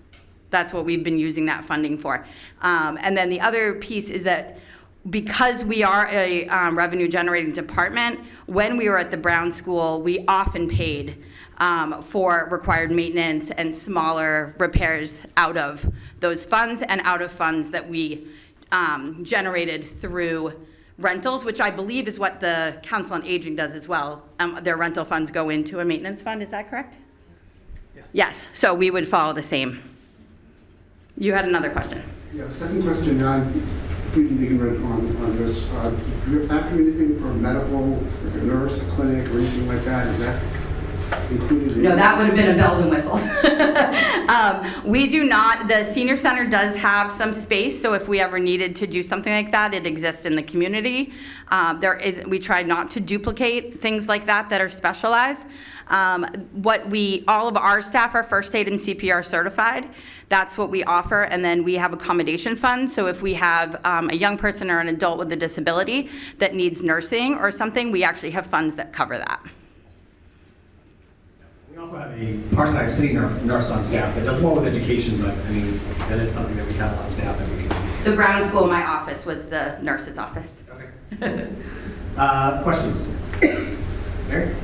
That's what we've been using that funding for. And then the other piece is that because we are a revenue generating department, when we were at the Brown School, we often paid for required maintenance and smaller repairs out of those funds and out of funds that we generated through rentals, which I believe is what the Council on Aging does as well. Their rental funds go into a maintenance fund, is that correct? Yes. Yes, so we would follow the same. You had another question. Yeah, second question, if we can dig in on this, do you factor anything for medical, like a nurse, a clinic, or anything like that? Is that included in? No, that would have been a bells and whistles. We do not, the senior center does have some space, so if we ever needed to do something like that, it exists in the community. We try not to duplicate things like that are specialized. All of our staff are first aid and CPR certified. That's what we offer, and then we have accommodation funds. So if we have a young person or an adult with a disability that needs nursing or something, we actually have funds that cover that. We also have a part-time city nurse on staff that does more with education, but I mean, that is something that we have on staff that we can use. The Brown School, my office, was the nurse's office. Okay. Questions? Mary?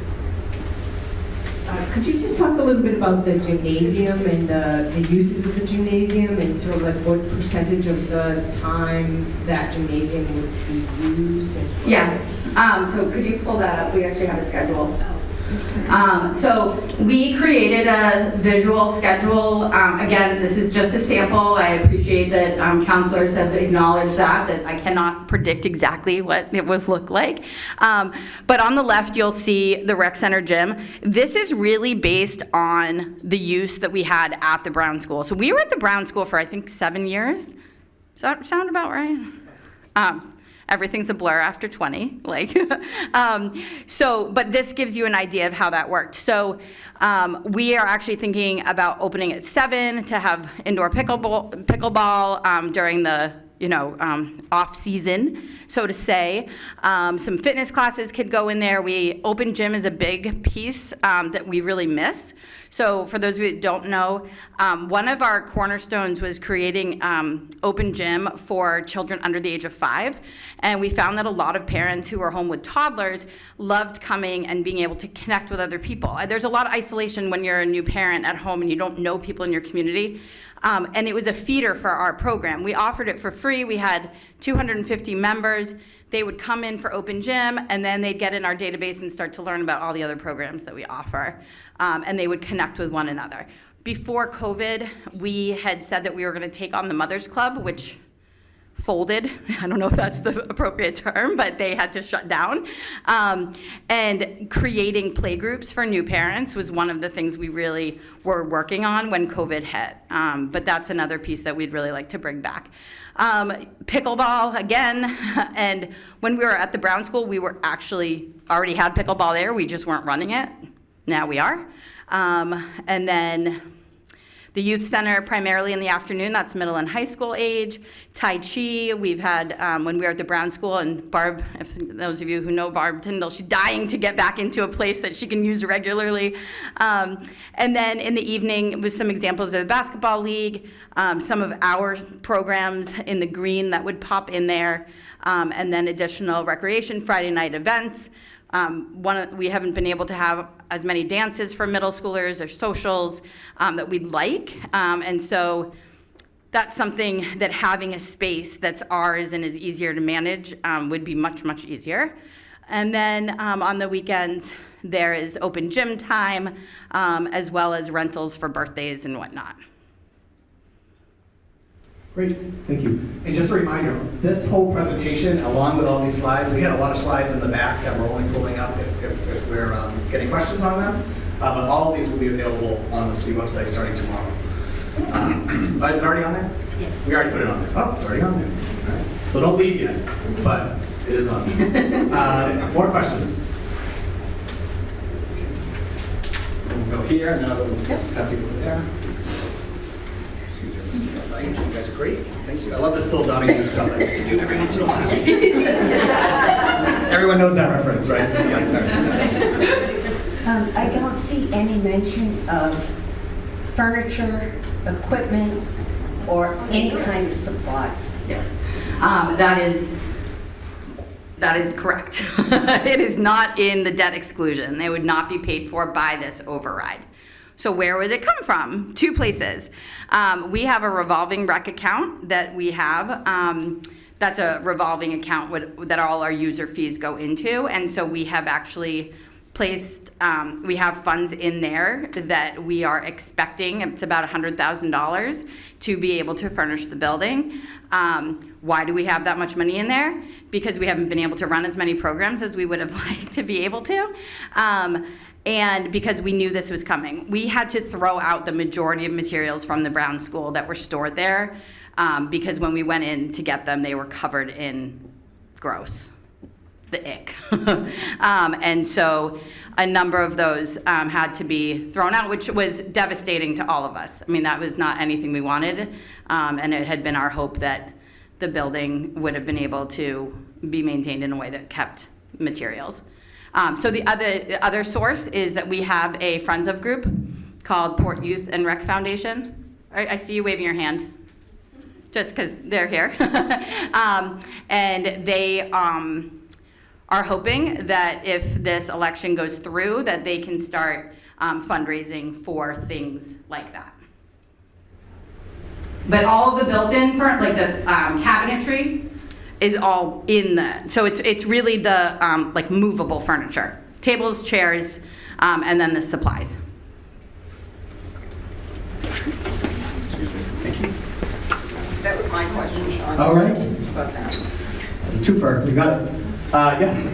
Could you just talk a little bit about the gymnasium and the uses of the gymnasium and sort of like what percentage of the time that gymnasium would be used? Yeah, so could you pull that up? We actually have a schedule. So we created a visual schedule. Again, this is just a sample. I appreciate that counselors have acknowledged that I cannot predict exactly what it would look like. But on the left, you'll see the rec center gym. This is really based on the use that we had at the Brown School. So we were at the Brown School for, I think, 7 years. Does that sound about right? Everything's a blur after 20, but this gives you an idea of how that worked. So we are actually thinking about opening at 7 to have indoor pickleball during the off season, so to say. Some fitness classes could go in there. Open gym is a big piece that we really miss. So for those of you that don't know, one of our cornerstones was creating open gym for children under the age of 5. And we found that a lot of parents who are home with toddlers loved coming and being able to connect with other people. There's a lot of isolation when you're a new parent at home and you don't know people in your community. And it was a feeder for our program. We offered it for free. We had 250 members. They would come in for open gym, and then they'd get in our database and start to learn about all the other programs that we offer. And they would connect with one another. Before COVID, we had said that we were going to take on the Mothers Club, which folded. I don't know if that's the appropriate term, but they had to shut down. And creating playgroups for new parents was one of the things we really were working on when COVID hit. But that's another piece that we'd really like to bring back. Pickleball, again, and when we were at the Brown School, we were actually already had pickleball there. We just weren't running it. Now we are. And then the youth center, primarily in the afternoon, that's middle and high school age. Tai Chi, we've had, when we were at the Brown School, and Barb, if those of you who know Barb Tyndall, she's dying to get back into a place that she can use regularly. And then in the evening, with some examples of the basketball league, some of our programs in the green that would pop in there, and then additional recreation Friday night events. We haven't been able to have as many dances for middle schoolers or socials that we'd like. And so that's something that having a space that's ours and is easier to manage would be much, much easier. And then on the weekends, There is open gym time, as well as rentals for birthdays and whatnot. Great, thank you. And just a reminder, this whole presentation, along with all these slides, we had a lot of slides in the back that we're only pulling up if we're getting questions on them. But all of these will be available on the city website starting tomorrow. Is it already on there? Yes. We already put it on there. Oh, it's already on there. All right. So don't leave yet, but it is on there. More questions? We'll go here, and then I'll go have people over there. Excuse me, Mr. Knight. You guys are great. Thank you. I love this Phil Donahue stuff I get to do every once in a while. Everyone knows that reference, right? I don't see any mention of furniture, equipment, or any kind of supplies. Yes. That is correct. It is not in the debt exclusion. They would not be paid for by this override. So where would it come from? Two places. We have a revolving rec account that we have. That's a revolving account that all our user fees go into. And so we have actually placed, we have funds in there that we are expecting, it's about $100,000 to be able to furnish the building. Why do we have that much money in there? Because we haven't been able to run as many programs as we would have liked to be able to. And because we knew this was coming. We had to throw out the majority of materials from the Brown School that were stored there because when we went in to get them, they were covered in gross. The ick. And so a number of those had to be thrown out, which was devastating to all of us. I mean, that was not anything we wanted, and it had been our hope that the building would have been able to be maintained in a way that kept materials. So the other source is that we have a Friends of group called Port Youth and Rec Foundation. I see you waving your hand, just because they're here. And they are hoping that if this election goes through, that they can start fundraising for things like that. But all of the built-in, like the cabinetry, is all in the, so it's really the like movable furniture, tables, chairs, and then the supplies. Excuse me. Thank you. That was my question, Sean. All right. About that. It's a twofer. You got it. Yes.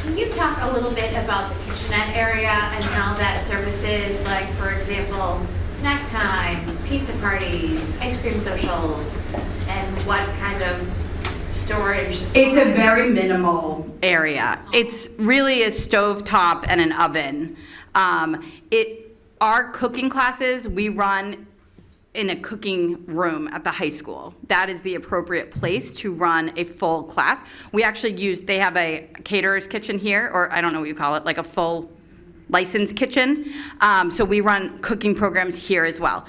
Can you talk a little bit about the kitchenette area and how that services, like, for example, snack time, pizza parties, ice cream socials, and what kind of storage? It's a very minimal area. It's really a stovetop and an oven. Our cooking classes, we run in a cooking room at the high school. That is the appropriate place to run a full class. We actually they have a caterer's kitchen here, or I don't know what you call it, like a full licensed kitchen. So we run cooking programs here as well.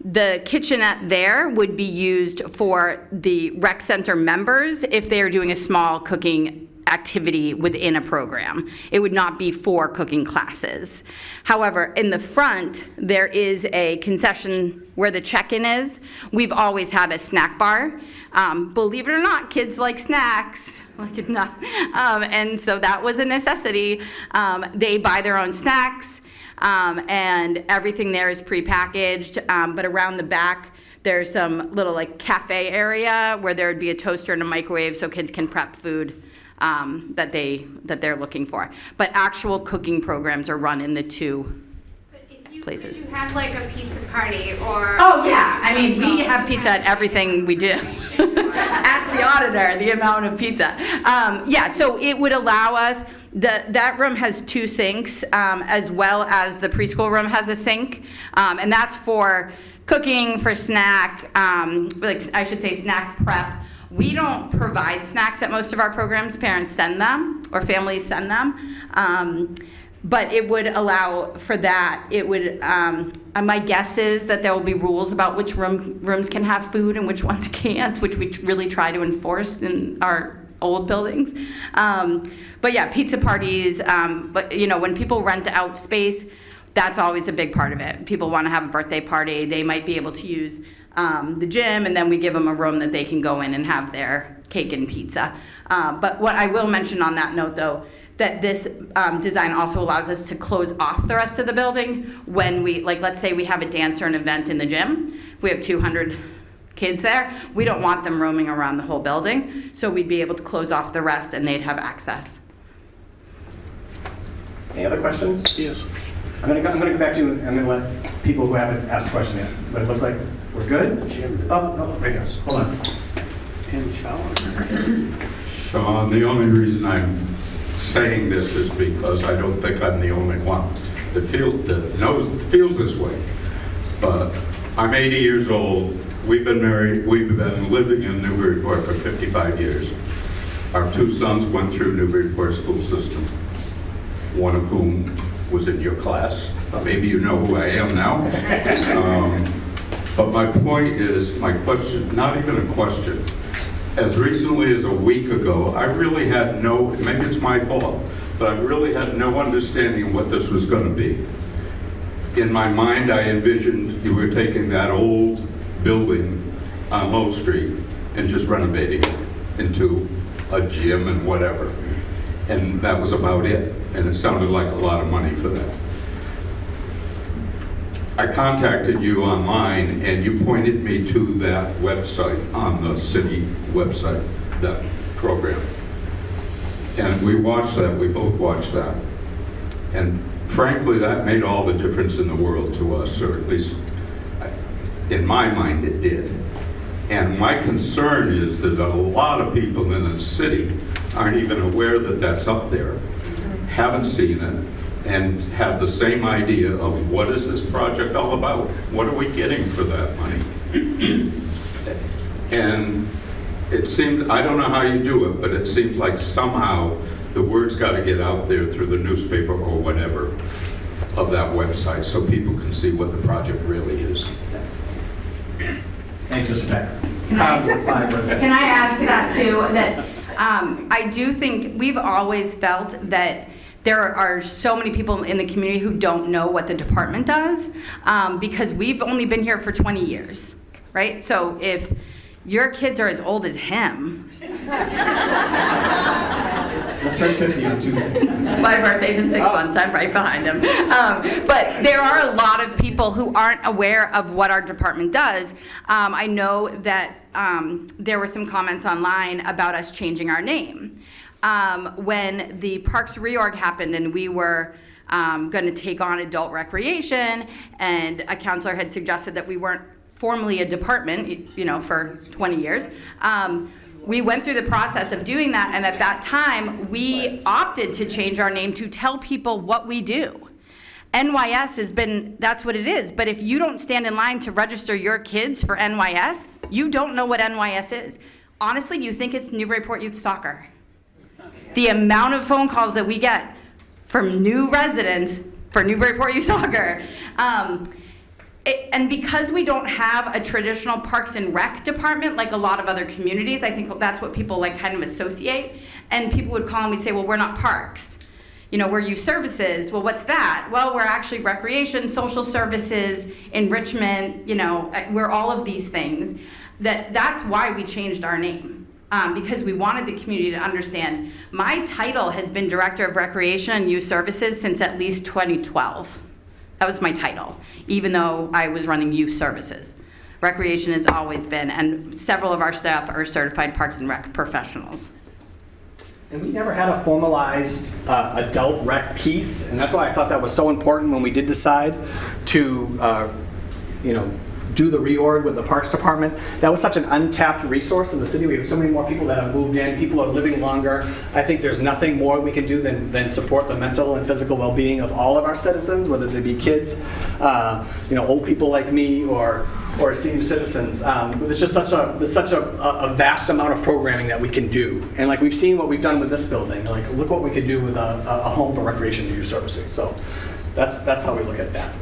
The kitchenette there would be used for the rec center members if they are doing a small cooking activity within a program. It would not be for cooking classes. However, in the front, there is a concession where the check-in is. We've always had a snack bar. Believe it or not, kids like snacks. Like it not. And so that was a necessity. They buy their own snacks, and everything there is prepackaged. But around the back, there's some little like cafe area where there would be a toaster and a microwave so kids can prep food that they're looking for. But actual cooking programs are run in the two places. If you have like a pizza party or... Oh, yeah. I mean, we have pizza at everything we do. Ask the auditor the amount of pizza. Yeah, so it would allow us, that room has 2 sinks, as well as the preschool room has a sink. And that's for cooking, for snack, like I should say snack prep. We don't provide snacks at most of our programs. Parents send them, or families send them. But it would allow for that. It would, my guess is that there will be rules about which rooms can have food and which ones can't, which we really try to enforce in our old buildings. But yeah, pizza parties, but you know, when people rent out space, that's always a big part of it. People want to have a birthday party. They might be able to use the gym, and then we give them a room that they can go in and have their cake and pizza. But what I will mention on that note, though, that this design also allows us to close off the rest of the building when we, like, let's say we have a dance or an event in the gym. We have 200 kids there. We don't want them roaming around the whole building, so we'd be able to close off the rest and they'd have access. Any other questions? Yes. I'm gonna go back to, I'm gonna let people who haven't asked a question yet, but it looks like we're good. Oh, right here, hold on. Sean, the only reason I'm saying this is because I don't think I'm the only one that feels this way. But I'm 80 years old. We've been married. We've been living in Newburyport for 55 years. Our 2 sons went through Newburyport school system, one of whom was in your class. Maybe you know who I am now. But my point is, my question, not even a question. As recently as a week ago, I really had no, maybe it's my fault, but I really had no understanding of what this was going to be. In my mind, I envisioned you were taking that old building on Low Street and just renovating it into a gym and whatever. And that was about it. And it sounded like a lot of money for that. I contacted you online and you pointed me to that website on the city website, that program. And we watched that, we both watched that. And frankly, that made all the difference in the world to us, or at least in my mind it did. And my concern is that a lot of people in the city aren't even aware that that's up there, haven't seen it, and have the same idea of what is this project all about? What are we getting for that money? And it seemed, I don't know how you do it, but it seems like somehow the word's got to get out there through the newspaper or whatever of that website so people can see what the project really is. Thanks, Mr. Becker. Can I add to that too, that I do think we've always felt that there are so many people in the community who don't know what the department does because we've only been here for 20 years, right? So if your kids are as old as him. Let's turn 50 on Tuesday. My birthday's in 6 months, I'm right behind him. But there are a lot of people who aren't aware of what our department does. I know that there were some comments online about us changing our name. When the Parks reorg happened and we were going to take on adult recreation, and a counselor had suggested that we weren't formally a department, you know, for 20 years, we went through the process of doing that, and at that time, we opted to change our name to tell people what we do. NYS has been, that's what it is, but if you don't stand in line to register your kids for NYS, you don't know what NYS is. Honestly, you think it's Newburyport Youth Soccer. The amount of phone calls that we get from new residents for Newburyport Youth Soccer. And because we don't have a traditional Parks and Rec department like a lot of other communities, I think that's what people like kind of associate. And people would call and we'd say, well, we're not parks. You know, we're youth services. Well, what's that? Well, we're actually recreation, social services, enrichment, you know, we're all of these things. That's why we changed our name. Because we wanted the community to understand. My title has been Director of Recreation and Youth Services since at least 2012. That was my title, even though I was running youth services. Recreation has always been, and several of our staff are certified Parks and Rec professionals. And we never had a formalized adult rec piece, and that's why I thought that was so important when we did decide to, you know, do the reorg with the Parks Department. That was such an untapped resource in the city. We have so many more people that have moved in. People are living longer. I think there's nothing more we can do than support the mental and physical well-being of all of our citizens, whether they be kids, you know, old people like me, or senior citizens. There's just such a vast amount of programming that we can do. And like we've seen what we've done with this building. Like look what we could do with a home for recreation and youth services. So that's how we look at that.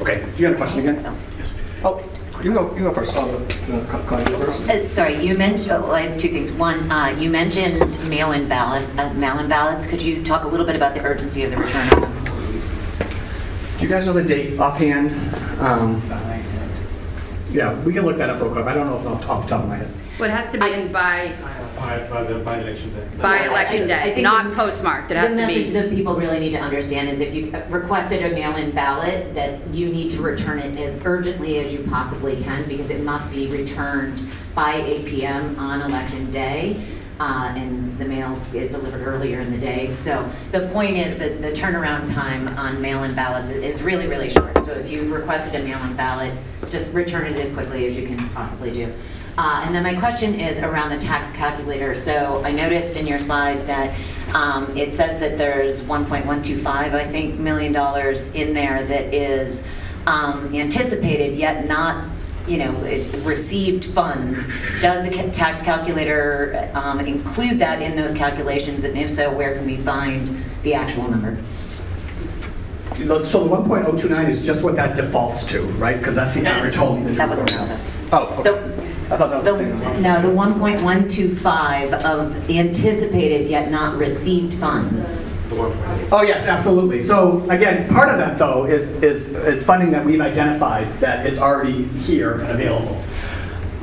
Okay, you got a question again? No. Yes. Oh, you go first. Connie, you go first. Sorry, you mentioned, I have 2 things. One, you mentioned mail-in ballots. Could you talk a little bit about the urgency of the return of them? Do you guys know the date offhand? Yeah, we can look that up real quick. I don't know off the top of my head. Well, it has to be in by By election day. election I day, think not the- postmarked. It has The to message be. that people really need to understand is if you've requested a mail-in ballot, that you need to return it as urgently as you possibly can, because it must be returned by 8 p.m. on election day, and the mail is delivered earlier in the day. So the point is that the turnaround time on mail-in ballots is really, really short. So if you've requested a mail-in ballot, just return it as quickly as you can possibly do. And then my question is around the tax calculator. So I noticed in your slide that it says that there's $1.125, I think, million in there that is anticipated yet not, received funds. Does the tax calculator include that in those calculations? And if so, where can we find the actual number? So the 1.029 is just what that defaults to, right? Because that's the average home. That wasn't what I was asking. Oh, okay. I thought that was the same one. No, the 1.125 of anticipated yet not received funds. Oh, yes, absolutely. So again, part of that though is funding that we've identified that is already here and available.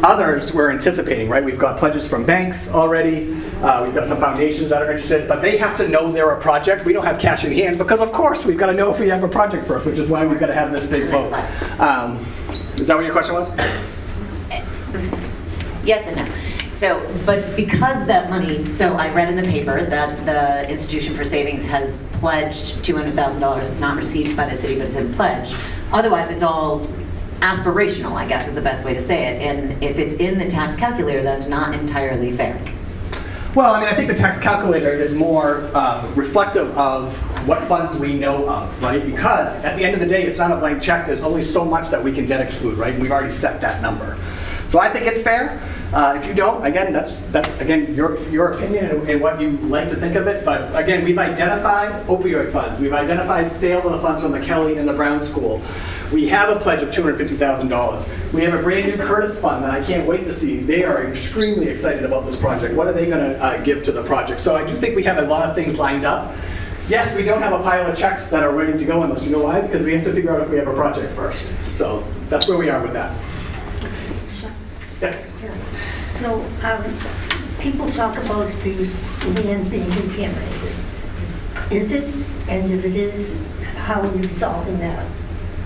Others we're anticipating, right? We've got pledges from banks already. We've got some foundations that are interested, but they have to know they're a project. We don't have cash in hand because, of course, we've got to know if we have a project first, which is why we've got to have this big vote. Is that what your question was? Yes and no. So, but because that money, so I read in the paper that the Institution for Savings has pledged $200,000. It's not received by the city, but it's in pledge. Otherwise, it's all aspirational, I guess is the best way to say it. And if it's in the tax calculator, that's not entirely fair. Well, I mean, I think the tax calculator is more reflective of what funds we know of, right? Because at the end of the day, it's not a blank check. There's only so much that we can debt exclude, right? And we've already set that number. So I think it's fair. If you don't, again, that's again your opinion and what you like to think of it. But again, we've identified opioid funds. We've identified sale of the funds from the Kelly and the Brown School. We have a pledge of $250,000. We have a brand new Curtis fund that I can't wait to see. They are extremely excited about this project. What are they going to give to the project? So I do think we have a lot of things lined up. Yes, we don't have a pile of checks that are ready to go on those. You know why? Because we have to figure out if we have a project first. So that's where we are with that. Yes. So people talk about the land being contaminated. Is it? And if it is, how are you resolving that?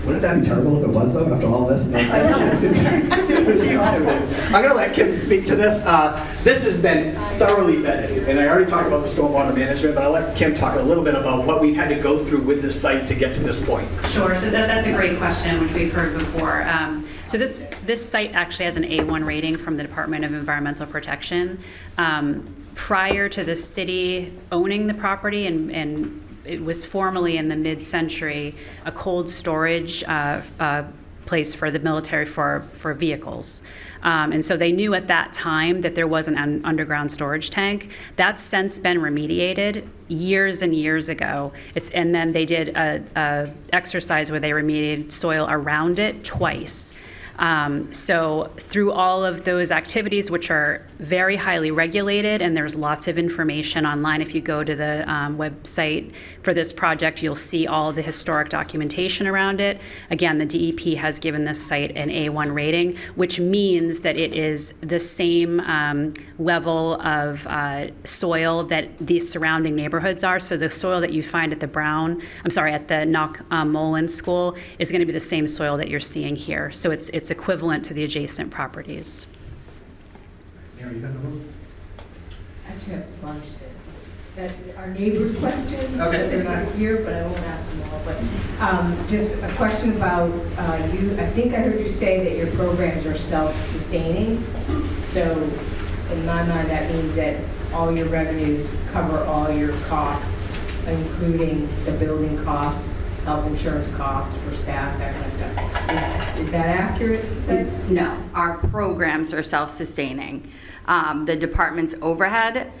Wouldn't that be terrible if it was, though, after all this? I'm going to let Kim speak to this. This has been thoroughly vetted, and I already talked about the stormwater management, but I'll let Kim talk a little bit about what we've had to go through with this site to get to this point. Sure, so that's a great question, which we've heard before. So this site actually has an A1 rating from the Department of Environmental Protection. Prior to the city owning the property, and it was formerly in the mid-century a cold storage place for the military for vehicles. And so they knew at that time that there was an underground storage tank. That's since been remediated years and years ago. And then they did a exercise where they remediated soil around it twice. So through all of those activities, which are very highly regulated, and there's lots of information online. If you go to the website for this project, you'll see all of the historic documentation around it. Again, the DEP has given this site an A1 rating, which means that it is the same level of soil that these surrounding neighborhoods are. So the soil that you find at the Knock-Mullen School is going to be the same soil that you're seeing here. So it's equivalent to the adjacent properties. Mary, you got the vote? I actually have a bunch that are neighbors' questions. Okay. They're not here, but I won't ask them all. But just a question about you. I think I heard you say that your programs are self-sustaining. So in my mind, that means that all your revenues cover all your costs, including the building costs, health insurance costs for staff, that kind of stuff. Is that accurate to say? No, our programs are self-sustaining. The department's overhead,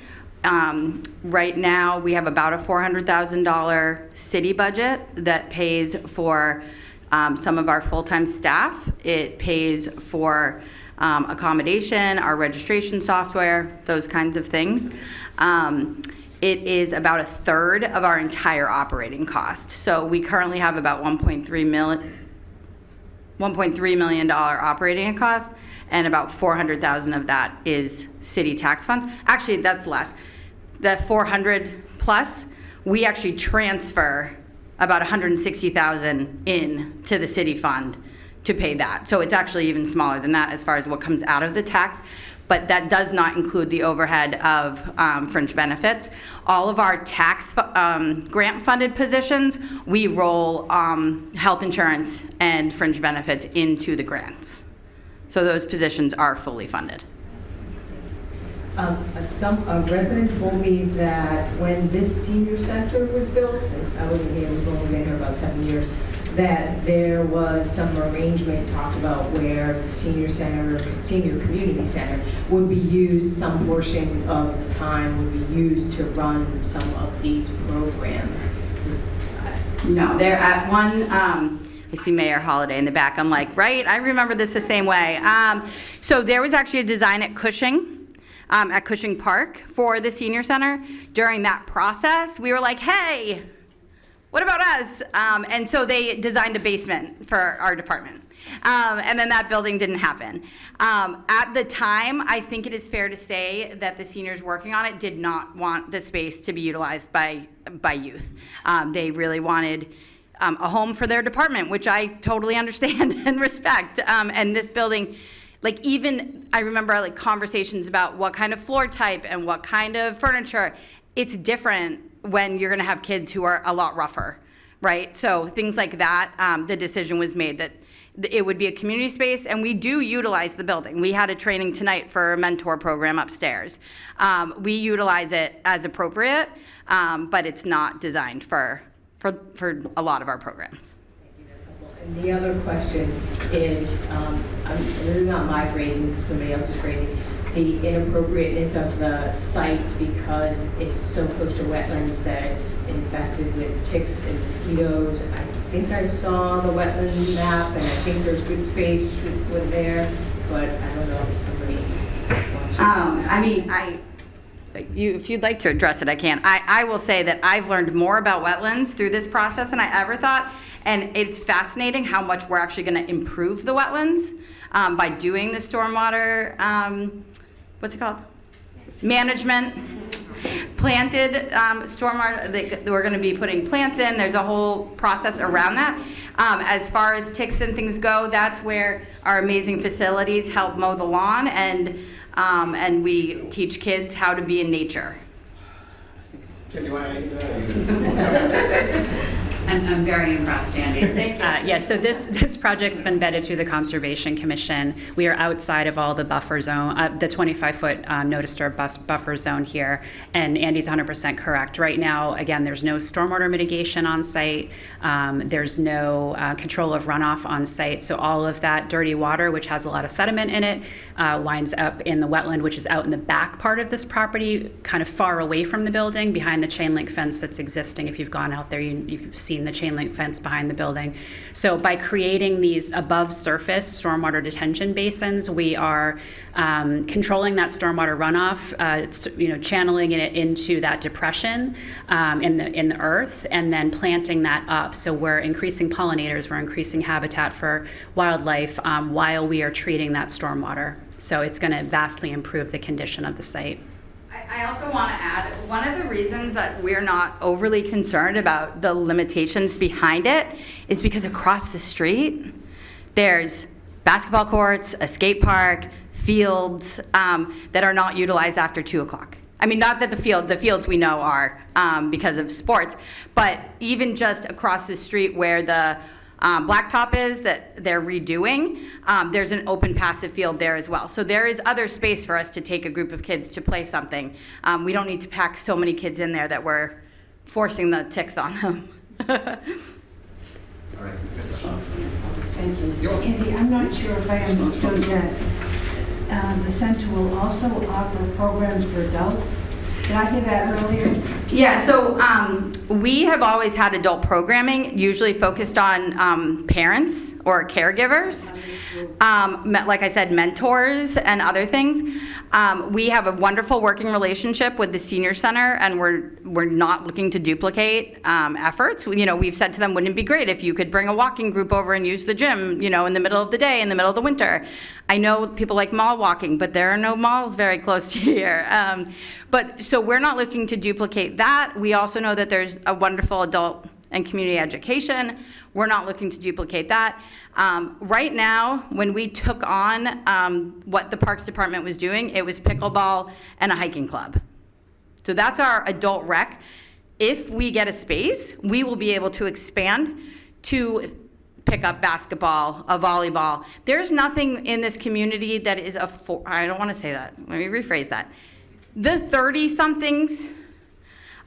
right now we have about a $400,000 city budget that pays for some of our full-time staff. It pays for accommodation, our registration software, those kinds of things. It is about a third of our entire operating cost. So we currently have about $1.3 million operating cost, and about 400,000 of that is city tax funds. Actually, that's less. The 400 plus, we actually transfer about 160,000 in to the city fund to pay that. So it's actually even smaller than that as far as what comes out of the tax, but that does not include the overhead of fringe benefits. All of our tax grant-funded positions, we roll health insurance and fringe benefits into the grants. So those positions are fully funded. A resident told me that when this senior center was built, and I wasn't here, we've only been here about 7 years, that there was some arrangement talked about where the senior community center would be used, some portion of the time would be used to run some of these programs. No, they're at one, I see Mayor Holliday in the back. I'm like, right, I remember this the same way. So there was actually a design at Cushing Park for the senior center. During that process, we were like, hey, what about us? And so they designed a basement for our department. And then that building didn't happen. At the time, I think it is fair to say that the seniors working on it did not want the space to be utilized by youth. They really wanted a home for their department, which I totally understand and respect. And this building, like even, I remember like conversations about what kind of floor type and what kind of furniture. It's different when you're gonna have kids who are a lot rougher, right? So things like that, the decision was made that it would be a community space, and we do utilize the building. We had a training tonight for a mentor program upstairs. We utilize it as appropriate, but it's not designed for a lot of our programs. And the other question is, this is not my phrasing, this is somebody else's phrasing, the inappropriateness of the site because it's so close to wetlands that it's infested with ticks and mosquitoes. I think I saw the wetland map, and I think there's good space with there, but I don't know if somebody wants to address that. I mean, if you'd like to address it, I can. I will say that I've learned more about wetlands through this process than I ever thought, and it's fascinating how much we're actually going to improve the wetlands by doing the stormwater, what's it called? Management. Planted stormwater, we're going to be putting plants in. There's a whole process around that. As far as ticks and things go, that's where our amazing facilities help mow the lawn, and we teach kids how to be in nature. I'm very impressed, Andy. Yeah, so this project's been vetted through the Conservation Commission. We are outside of all the buffer zone, the 25-foot no disturb buffer zone here, and Andy's 100% correct. Right now, again, there's no stormwater mitigation on site. There's no control of runoff on site, so all of that dirty water, which has a lot of sediment in it, winds up in the wetland, which is out in the back part of this property, kind of far away from the building, behind the chain link fence that's existing. If you've gone out there, you've seen the chain link fence behind the building. So by creating these above surface stormwater detention basins, we are controlling that stormwater runoff, channeling it into that depression in the earth, and then planting that up. So we're increasing pollinators, we're increasing habitat for wildlife while we are treating that stormwater. So it's going to vastly improve the condition of the site. I also want to add, one of the reasons that we're not overly concerned about the limitations behind it is because across the street, there's basketball courts, a skate park, fields that are not utilized after 2 o'clock. I mean, not that the fields we know are because of sports, but even just across the street where the blacktop is that they're redoing, there's an open passive field there as well. So there is other space for us to take a group of kids to play something. We don't need to pack so many kids in there that we're forcing the ticks on them. Thank you. Andy, I'm not sure if I understood that the center will also offer programs for adults. Did I hear that earlier? Yeah, so we have always had adult programming, usually focused on parents or caregivers. Like I said, mentors and other things. We have a wonderful working relationship with the senior center, and we're not looking to duplicate efforts. We've said to them, wouldn't it be great if you could bring a walking group over and use the gym, in the middle of the day, in the middle of the winter. I know people like mall walking, but there are no malls very close to here. So we're not looking to duplicate that. We also know that there's a wonderful adult and community education. We're not looking to duplicate that. Right now, when we took on what the Parks Department was doing, it was pickleball and a hiking club. So that's our adult rec. If we get a space, we will be able to expand to pick up basketball, a volleyball. There's nothing in this community that is I don't want to say that. Let me rephrase that. The 30-somethings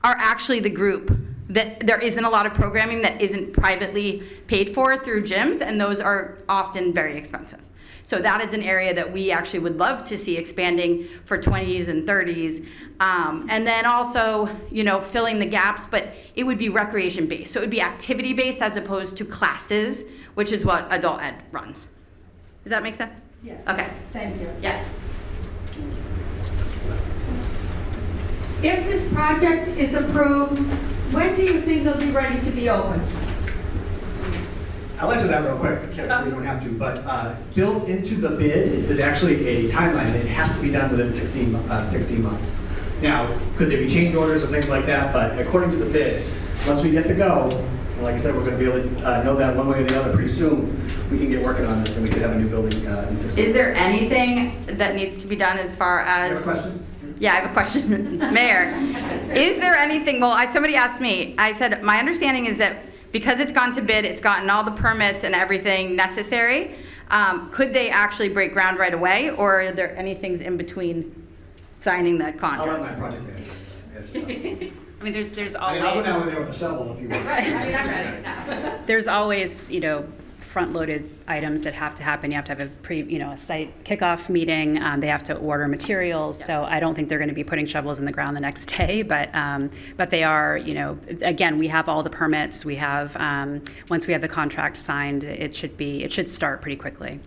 are actually the group that there isn't a lot of programming that isn't privately paid for through gyms, and those are often very expensive. So that is an area that we actually would love to see expanding for 20s and 30s. And then also, filling the gaps, but it would be recreation-based. So it would be activity-based as opposed to classes, which is what adult ed runs. Does that make sense? Yes. Okay. Thank you. Yeah. If this project is approved, when do you think it'll be ready to be open? I'll answer that real quick, Kim, so we don't have to, but built into the bid is actually a timeline. It has to be done within 16 months. Now, could there be change orders and things like that? But according to the bid, once we get the go, like I said, we're going to be able to know that one way or the other pretty soon. We can get working on this, and we could have a new building in 16 months. Is there anything that needs to be done as far as? You have a question? Yeah, I have a question, Mayor. Is there anything, somebody asked me, I said, my understanding is that because it's gone to bid, it's gotten all the permits and everything necessary, could they actually break ground right away, or are there any things in between signing that contract? I'll let my project manager answer that. I mean, there's always. I'll go down there with a shovel if you want. Right, I'm ready. There's always, front-loaded items that have to happen. You have to have a site kickoff meeting. They have to order materials. Yeah. So I don't think they're going to be putting shovels in the ground the next day. But they are, again, we have all the permits. We have once we have the contract signed, it should start pretty quickly.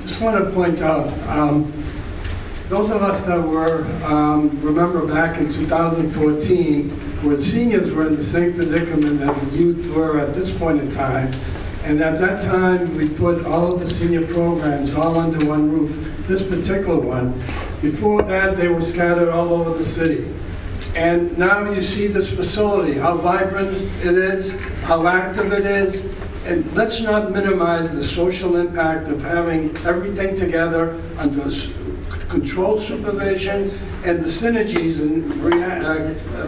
Just want to point out, those of us that were remember back in 2014. When seniors were in the same predicament as the youth were at this point in time. And at that time, we put all of the senior programs all under one roof, this particular one. Before that, they were scattered all over the city. And now you see this facility, how vibrant it is, how active it is. And let's not minimize the social impact of having everything together under controlled supervision and the synergies and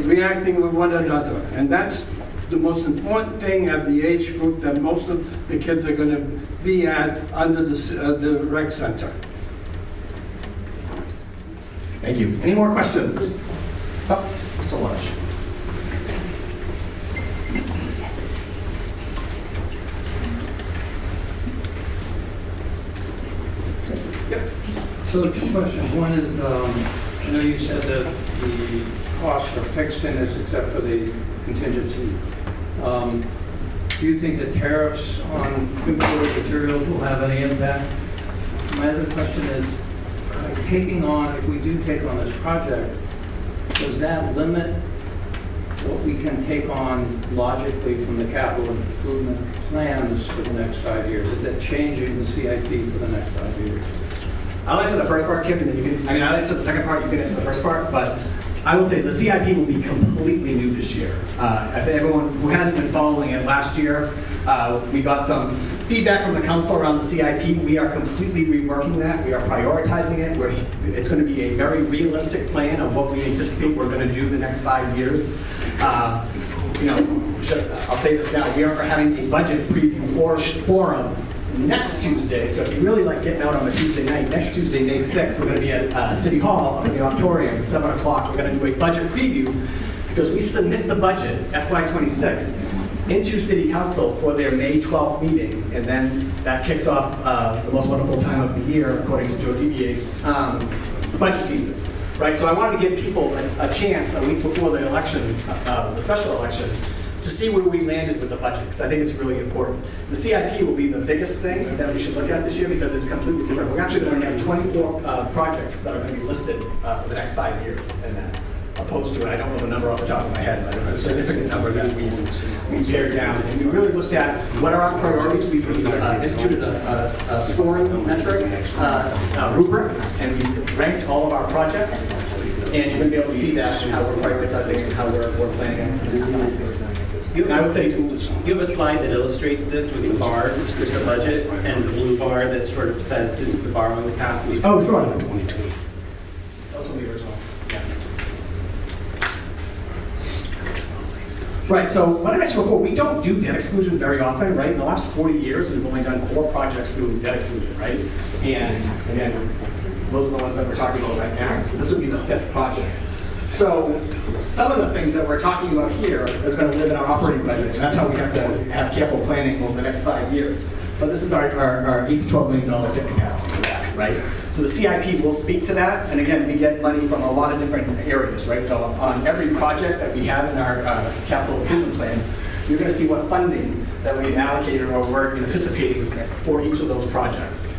reacting with one another. And that's the most important thing at the age group that most of the kids are going to be at under the rec center. Thank you. Any more questions? Mr. Lush. So two questions. One is, I know you said that the costs are fixed in this except for the contingency. Do you think the tariffs on imported materials will have any impact? My other question is, if we do take on this project, does that limit what we can take on logically from the capital improvement plans for the next 5 years? Is that changing the CIP for the next 5 years? I'll answer the first part, Kip, and then I'll answer the second part, you can answer the first part, but I will say the CIP will be completely new this year. I think everyone who hadn't been following it last year, we got some feedback from the council around the CIP. We are completely reworking that. We are prioritizing it. It's going to be a very realistic plan of what we anticipate we're going to do the next 5 years. I'll say this now, we are having a budget preview forum next Tuesday. So if you really like getting out on a Tuesday night, next Tuesday, May 6th, we're going to be at City Hall in the auditorium, 7 o'clock. We're going to do a budget preview because we submit the budget, FY26, into City Council for their May 12th meeting. And then that kicks off the most wonderful time of the year, according to Joe DBA's budget season. Right, so I wanted to give people a chance a week before the election, the special election, to see where we landed with the budget, because I think it's really important. The CIP will be the biggest thing that we should look at this year because it's completely different. We're actually going to have 24 projects that are going to be listed for the next 5 years in that, opposed to, and I don't know the number off the top of my head, but it's a significant number that we pared down. And we really looked at what are our priorities. We instituted a scoring metric rubric, and we ranked all of our projects. And you're going to be able to see that and how we're prioritizing and how we're planning. And I would say, you have a slide that illustrates this with the bar, with the budget, and the blue bar that sort of says this is the borrowing capacity. Oh, sure. 2020. That's from the original. Right, so what I mentioned before, we don't do debt exclusions very often, right? In the last 40 years, we've only done 4 projects through debt exclusion, right? And again, those are the ones that we're talking about right now. So this would be the 5th project. So some of the things that we're talking about here is going to live in our operating budget, and that's how we have to have careful planning over the next 5 years. But this is our $8 to $12 million debt capacity for that, right? So the CIP will speak to that, and again, we get money from a lot of different areas, right? So on every project that we have in our capital improvement plan, you're going to see what funding that we've allocated or we're anticipating for each of those projects.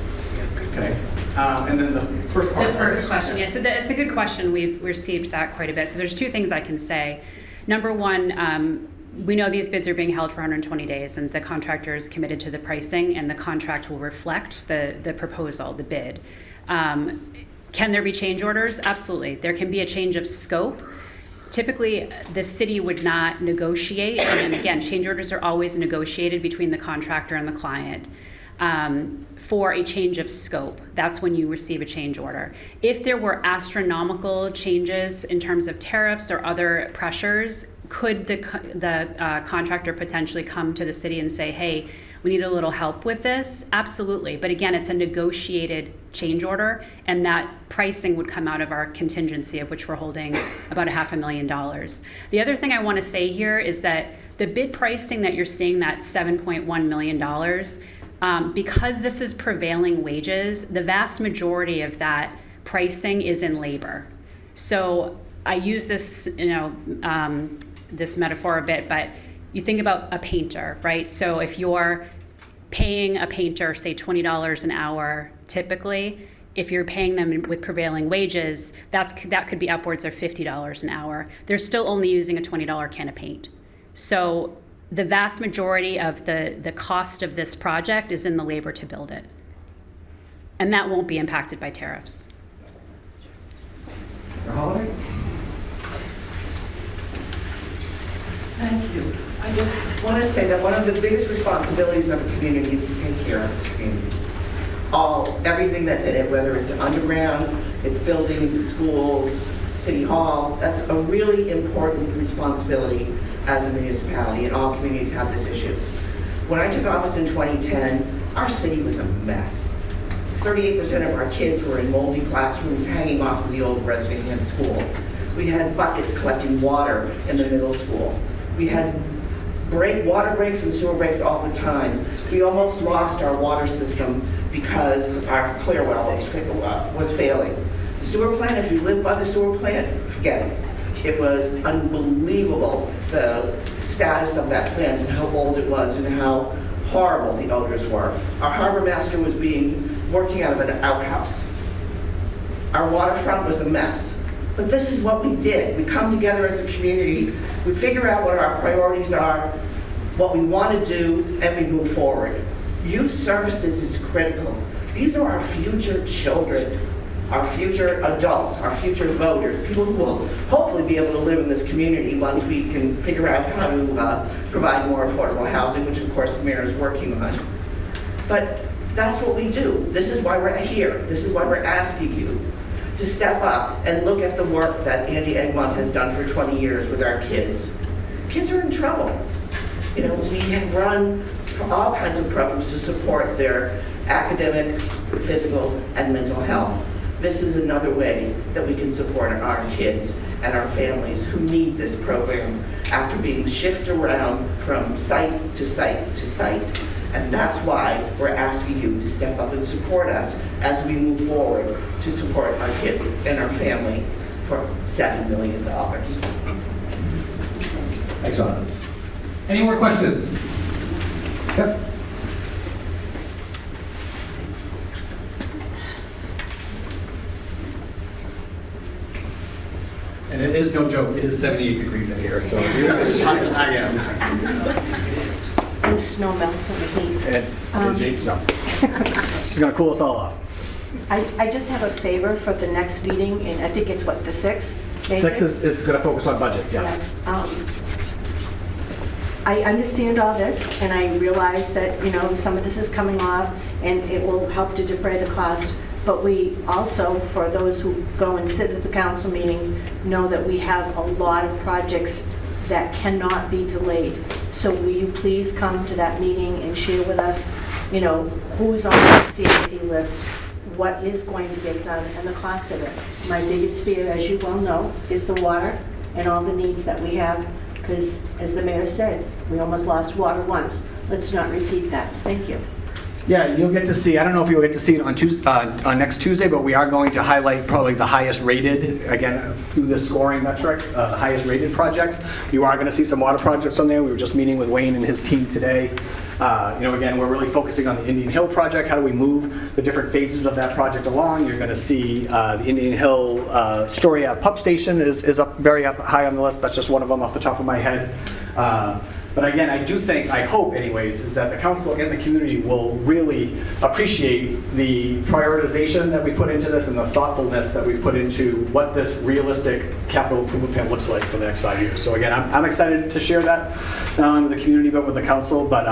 Okay. And then the first part. The first question, yeah. So it's a good question. We've received that quite a bit. So there's 2 things I can say. Number one, we know these bids are being held for 120 days, and the contractor is committed to the pricing, and the contract will reflect the proposal, the bid. Can there be change orders? Absolutely. There can be a change of scope. Typically, the city would not negotiate, and again, change orders are always negotiated between the contractor and the client. For a change of scope, that's when you receive a change order. If there were astronomical changes in terms of tariffs or other pressures, could the contractor potentially come to the city and say, hey, we need a little help with this? Absolutely. But again, it's a negotiated change order, and that pricing would come out of our contingency, of which we're holding about $500,000. The other thing I want to say here is that the bid pricing that you're seeing, that $7.1 million, because this is prevailing wages, the vast majority of that pricing is in labor. So I use this, this metaphor a bit, but you think about a painter, right? So if you're paying a painter, say $20 an hour, typically, if you're paying them with prevailing wages, that could be upwards of $50 an hour. They're still only using a $20 can of paint. So the vast majority of the cost of this project is in the labor to build it. And that won't be impacted by tariffs. Holiday? Thank you. I just want to say that one of the biggest responsibilities of a community is to take care of its community. Everything that's in it, whether it's underground, it's buildings, it's schools, city hall, that's a really important responsibility as a municipality, and all communities have this issue. When I took office in 2010, our city was a mess. 38% of our kids were in moldy classrooms hanging off of the old Westingham school. We had buckets collecting water in the middle school. We had water breaks and sewer breaks all the time. We almost lost our water system because our clear well was failing. The sewer plant, if you live by the sewer plant, forget it. It was unbelievable, the status of that plant and how old it was and how horrible the odors were. Our harbor master was working out of an outhouse. Our waterfront was a mess. But this is what we did. We come together as a community, we figure out what our priorities are, what we want to do, and we move forward. Youth services is critical. These are our future children, our future adults, our future voters, people who will hopefully be able to live in this community once we can figure out how to provide more affordable housing, which of course the mayor is working on. But that's what we do. This is why we're here. This is why we're asking you to step up and look at the work that Andy Egmont has done for 20 years with our kids. Kids are in trouble. We have run all kinds of programs to support their academic, physical, and mental health. This is another way that we can support our kids and our families who need this program after being shifted around from site to site to site. And that's why we're asking you to step up and support us as we move forward to support our kids and our family for $7 million. Thanks, Sean. Any more questions? Yep. And it is no joke, it is 78 degrees in here, so you're as hot as I am. And snow melts in the heat. And Jake's snow. She's gonna cool us all off. I just have a favor for the next meeting, and I think it's what, the 6th? Maybe? 6 is gonna focus on budget, yes. I understand all this, and I realize that, you know, some of this is coming off, and it will help to defray the cost. But we also, for those who go and sit at the council meeting, know that we have a lot of projects that cannot be delayed. So will you please come to that meeting and share with us, you know, who's on the CIP list, what is going to get done, and the cost of it. My biggest fear, as you well know, is the water and all the needs that we have, because as the mayor said, we almost lost water once. Let's not repeat that. Thank you. Yeah, you'll get to see, I don't know if you'll get to see it on next Tuesday, but we are going to highlight probably the highest rated, again, through the scoring metric, the highest rated projects. You are going to see some water projects on there. We were just meeting with Wayne and his team today. You know, again, we're really focusing on the Indian Hill project. How do we move the different phases of that project along? You're going to see the Indian Hill Story Pump Station is up very up high on the list. That's just one of them off the top of my head. But again, I do think, I hope anyways, is that the council and the community will really appreciate the prioritization that we put into this and the thoughtfulness that we put into what this realistic capital improvement plan looks like for the next 5 years. So again, I'm excited to share that, not only with the community, but with the council. But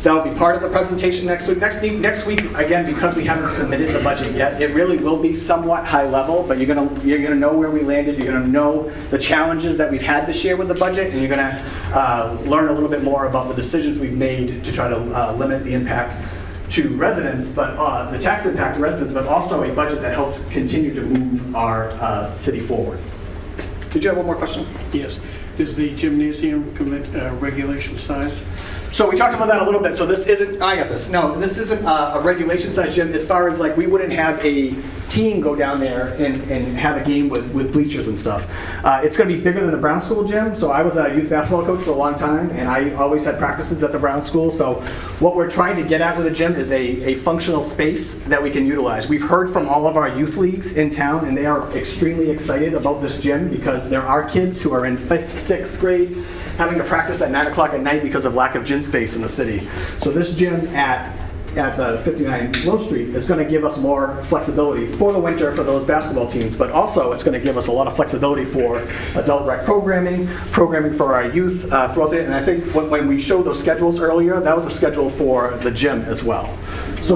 that'll be part of the presentation next week. Next week, again, because we haven't submitted the budget yet, it really will be somewhat high level, but you're gonna know where we landed. You're gonna know the challenges that we've had this year with the budget, and you're gonna learn a little bit more about the decisions we've made to try to limit the impact to residents, but the tax impact to residents, but also a budget that helps continue to move our city forward. Did you have one more question? Yes. Is the gymnasium regulation size? So we talked about that a little bit. So this isn't, I got this. No, this isn't a regulation size gym as far as like we wouldn't have a team go down there and have a game with bleachers and stuff. It's going to be bigger than the Brown School gym. So I was a youth basketball coach for a long time, and I always had practices at the Brown School. So what we're trying to get at with the gym is a functional space that we can utilize. We've heard from all of our youth leagues in town, and they are extremely excited about this gym because there are kids who are in 5th, 6th grade having to practice at 9 o'clock at night because of lack of gym space in the city. So this gym at the 59 Low Street is going to give us more flexibility for the winter for those basketball teams, but also it's going to give us a lot of flexibility for adult rec programming for our youth throughout it. And I think when we showed those schedules earlier, that was a schedule for the gym as well. So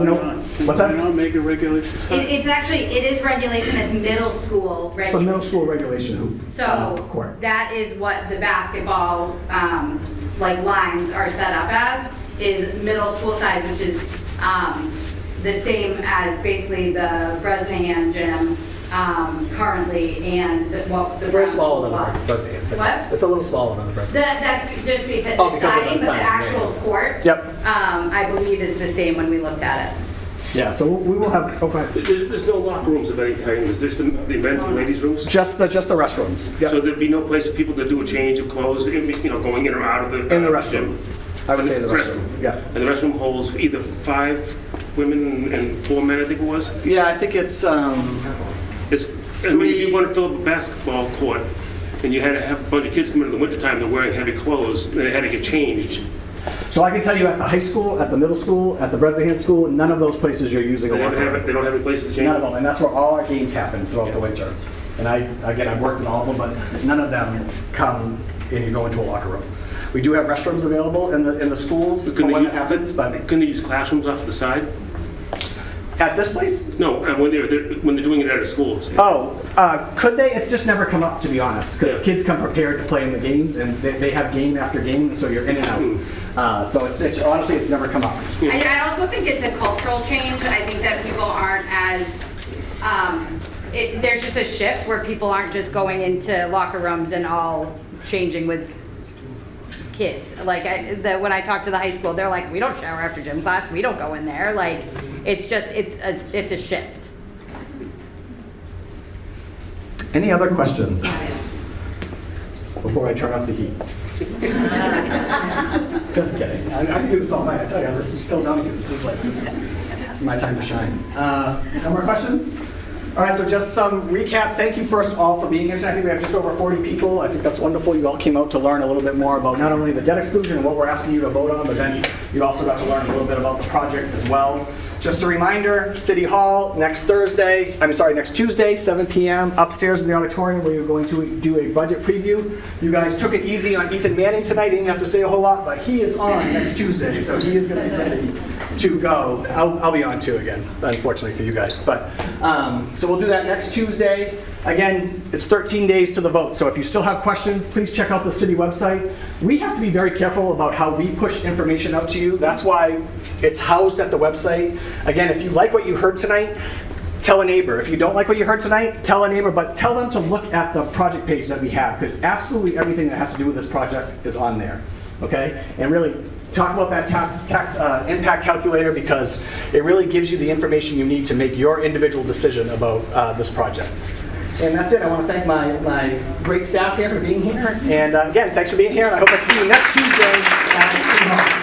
what's that? Why not make a regulation size? It is regulation, it's middle school regulation. It's a middle school regulation hoop. So court. that is what the basketball lines are set up as, is middle school size, which is the same as basically the Bresnahan gym currently, and the Very small than the Bresnahan. What? It's a little smaller than the Bresnahan. That's just because Oh, the because of siding, the but the siding, actual yeah. court, Yep. I believe is the same when we looked at it. Yeah, so we will have, There's no locker rooms of any kind, is this the men's and ladies' rooms? just the restrooms. Yep. So there'd be no place for people to do a change of clothes, going in or out of the In the restroom. I would say the restroom. Yeah. And the restroom holds either 5 women and 4 men, I think it was? Yeah, I think it's I mean, if you want to fill up a basketball court, and you had to have a bunch of kids come in the wintertime, they're wearing heavy clothes, and they had to get changed. So I can tell you at the high school, at the middle school, at the Bresnahan school, none of those places you're using a locker room. They don't have any places to change? None of them, and that's where all our games happen throughout the winter. And I've worked in all of them, but none of them come and you go into a locker room. We do have restrooms available in the schools for when that happens, but couldn't they use classrooms off to the side? at this place? No, when they're doing it at the schools. Oh, could they? It's just never come up, to be honest, because kids come prepared to play in the games, and they have game after game, so you're in and out. So it's honestly, it's never come up. I also think it's a cultural change. I think that people aren't as, there's just a shift where people aren't just going into locker rooms and all changing with kids. Like when I talk to the high school, they're like, we don't shower after gym class, we don't go in there. Like, it's just, it's a shift. Any other questions? before I turn off the heat. Just kidding. I can do this all night. I tell you, this is Phil Donahue. This is my time to shine. No more questions? All right, so just some recap. Thank you first all for being here tonight. I think we have just over 40 people. I think that's wonderful. You all came out to learn a little bit more about not only the debt exclusion and what we're asking you to vote on, but then you also got to learn a little bit about the project as well. Just a reminder, City Hall next Tuesday, 7 p.m. upstairs in the auditorium where you're going to do a budget preview. You guys took it easy on Ethan Manning tonight. Didn't have to say a whole lot, but he is on next Tuesday, so he is going to be ready to go. I'll be on too again, unfortunately for you guys. But so we'll do that next Tuesday. Again, it's 13 days to the vote, so if you still have questions, please check out the city website. We have to be very careful about how we push information out to you. That's why it's housed at the website. Again, if you like what you heard tonight, tell a neighbor. If you don't like what you heard tonight, tell a neighbor, but tell them to look at the project page that we have, because absolutely everything that has to do with this project is on there, okay? And really, talk about that tax impact calculator, because it really gives you the information you need to make your individual decision about this project. And that's it. I want to thank my great staff here for being here. And again, thanks for being here. And I hope I see you next Tuesday at City Hall.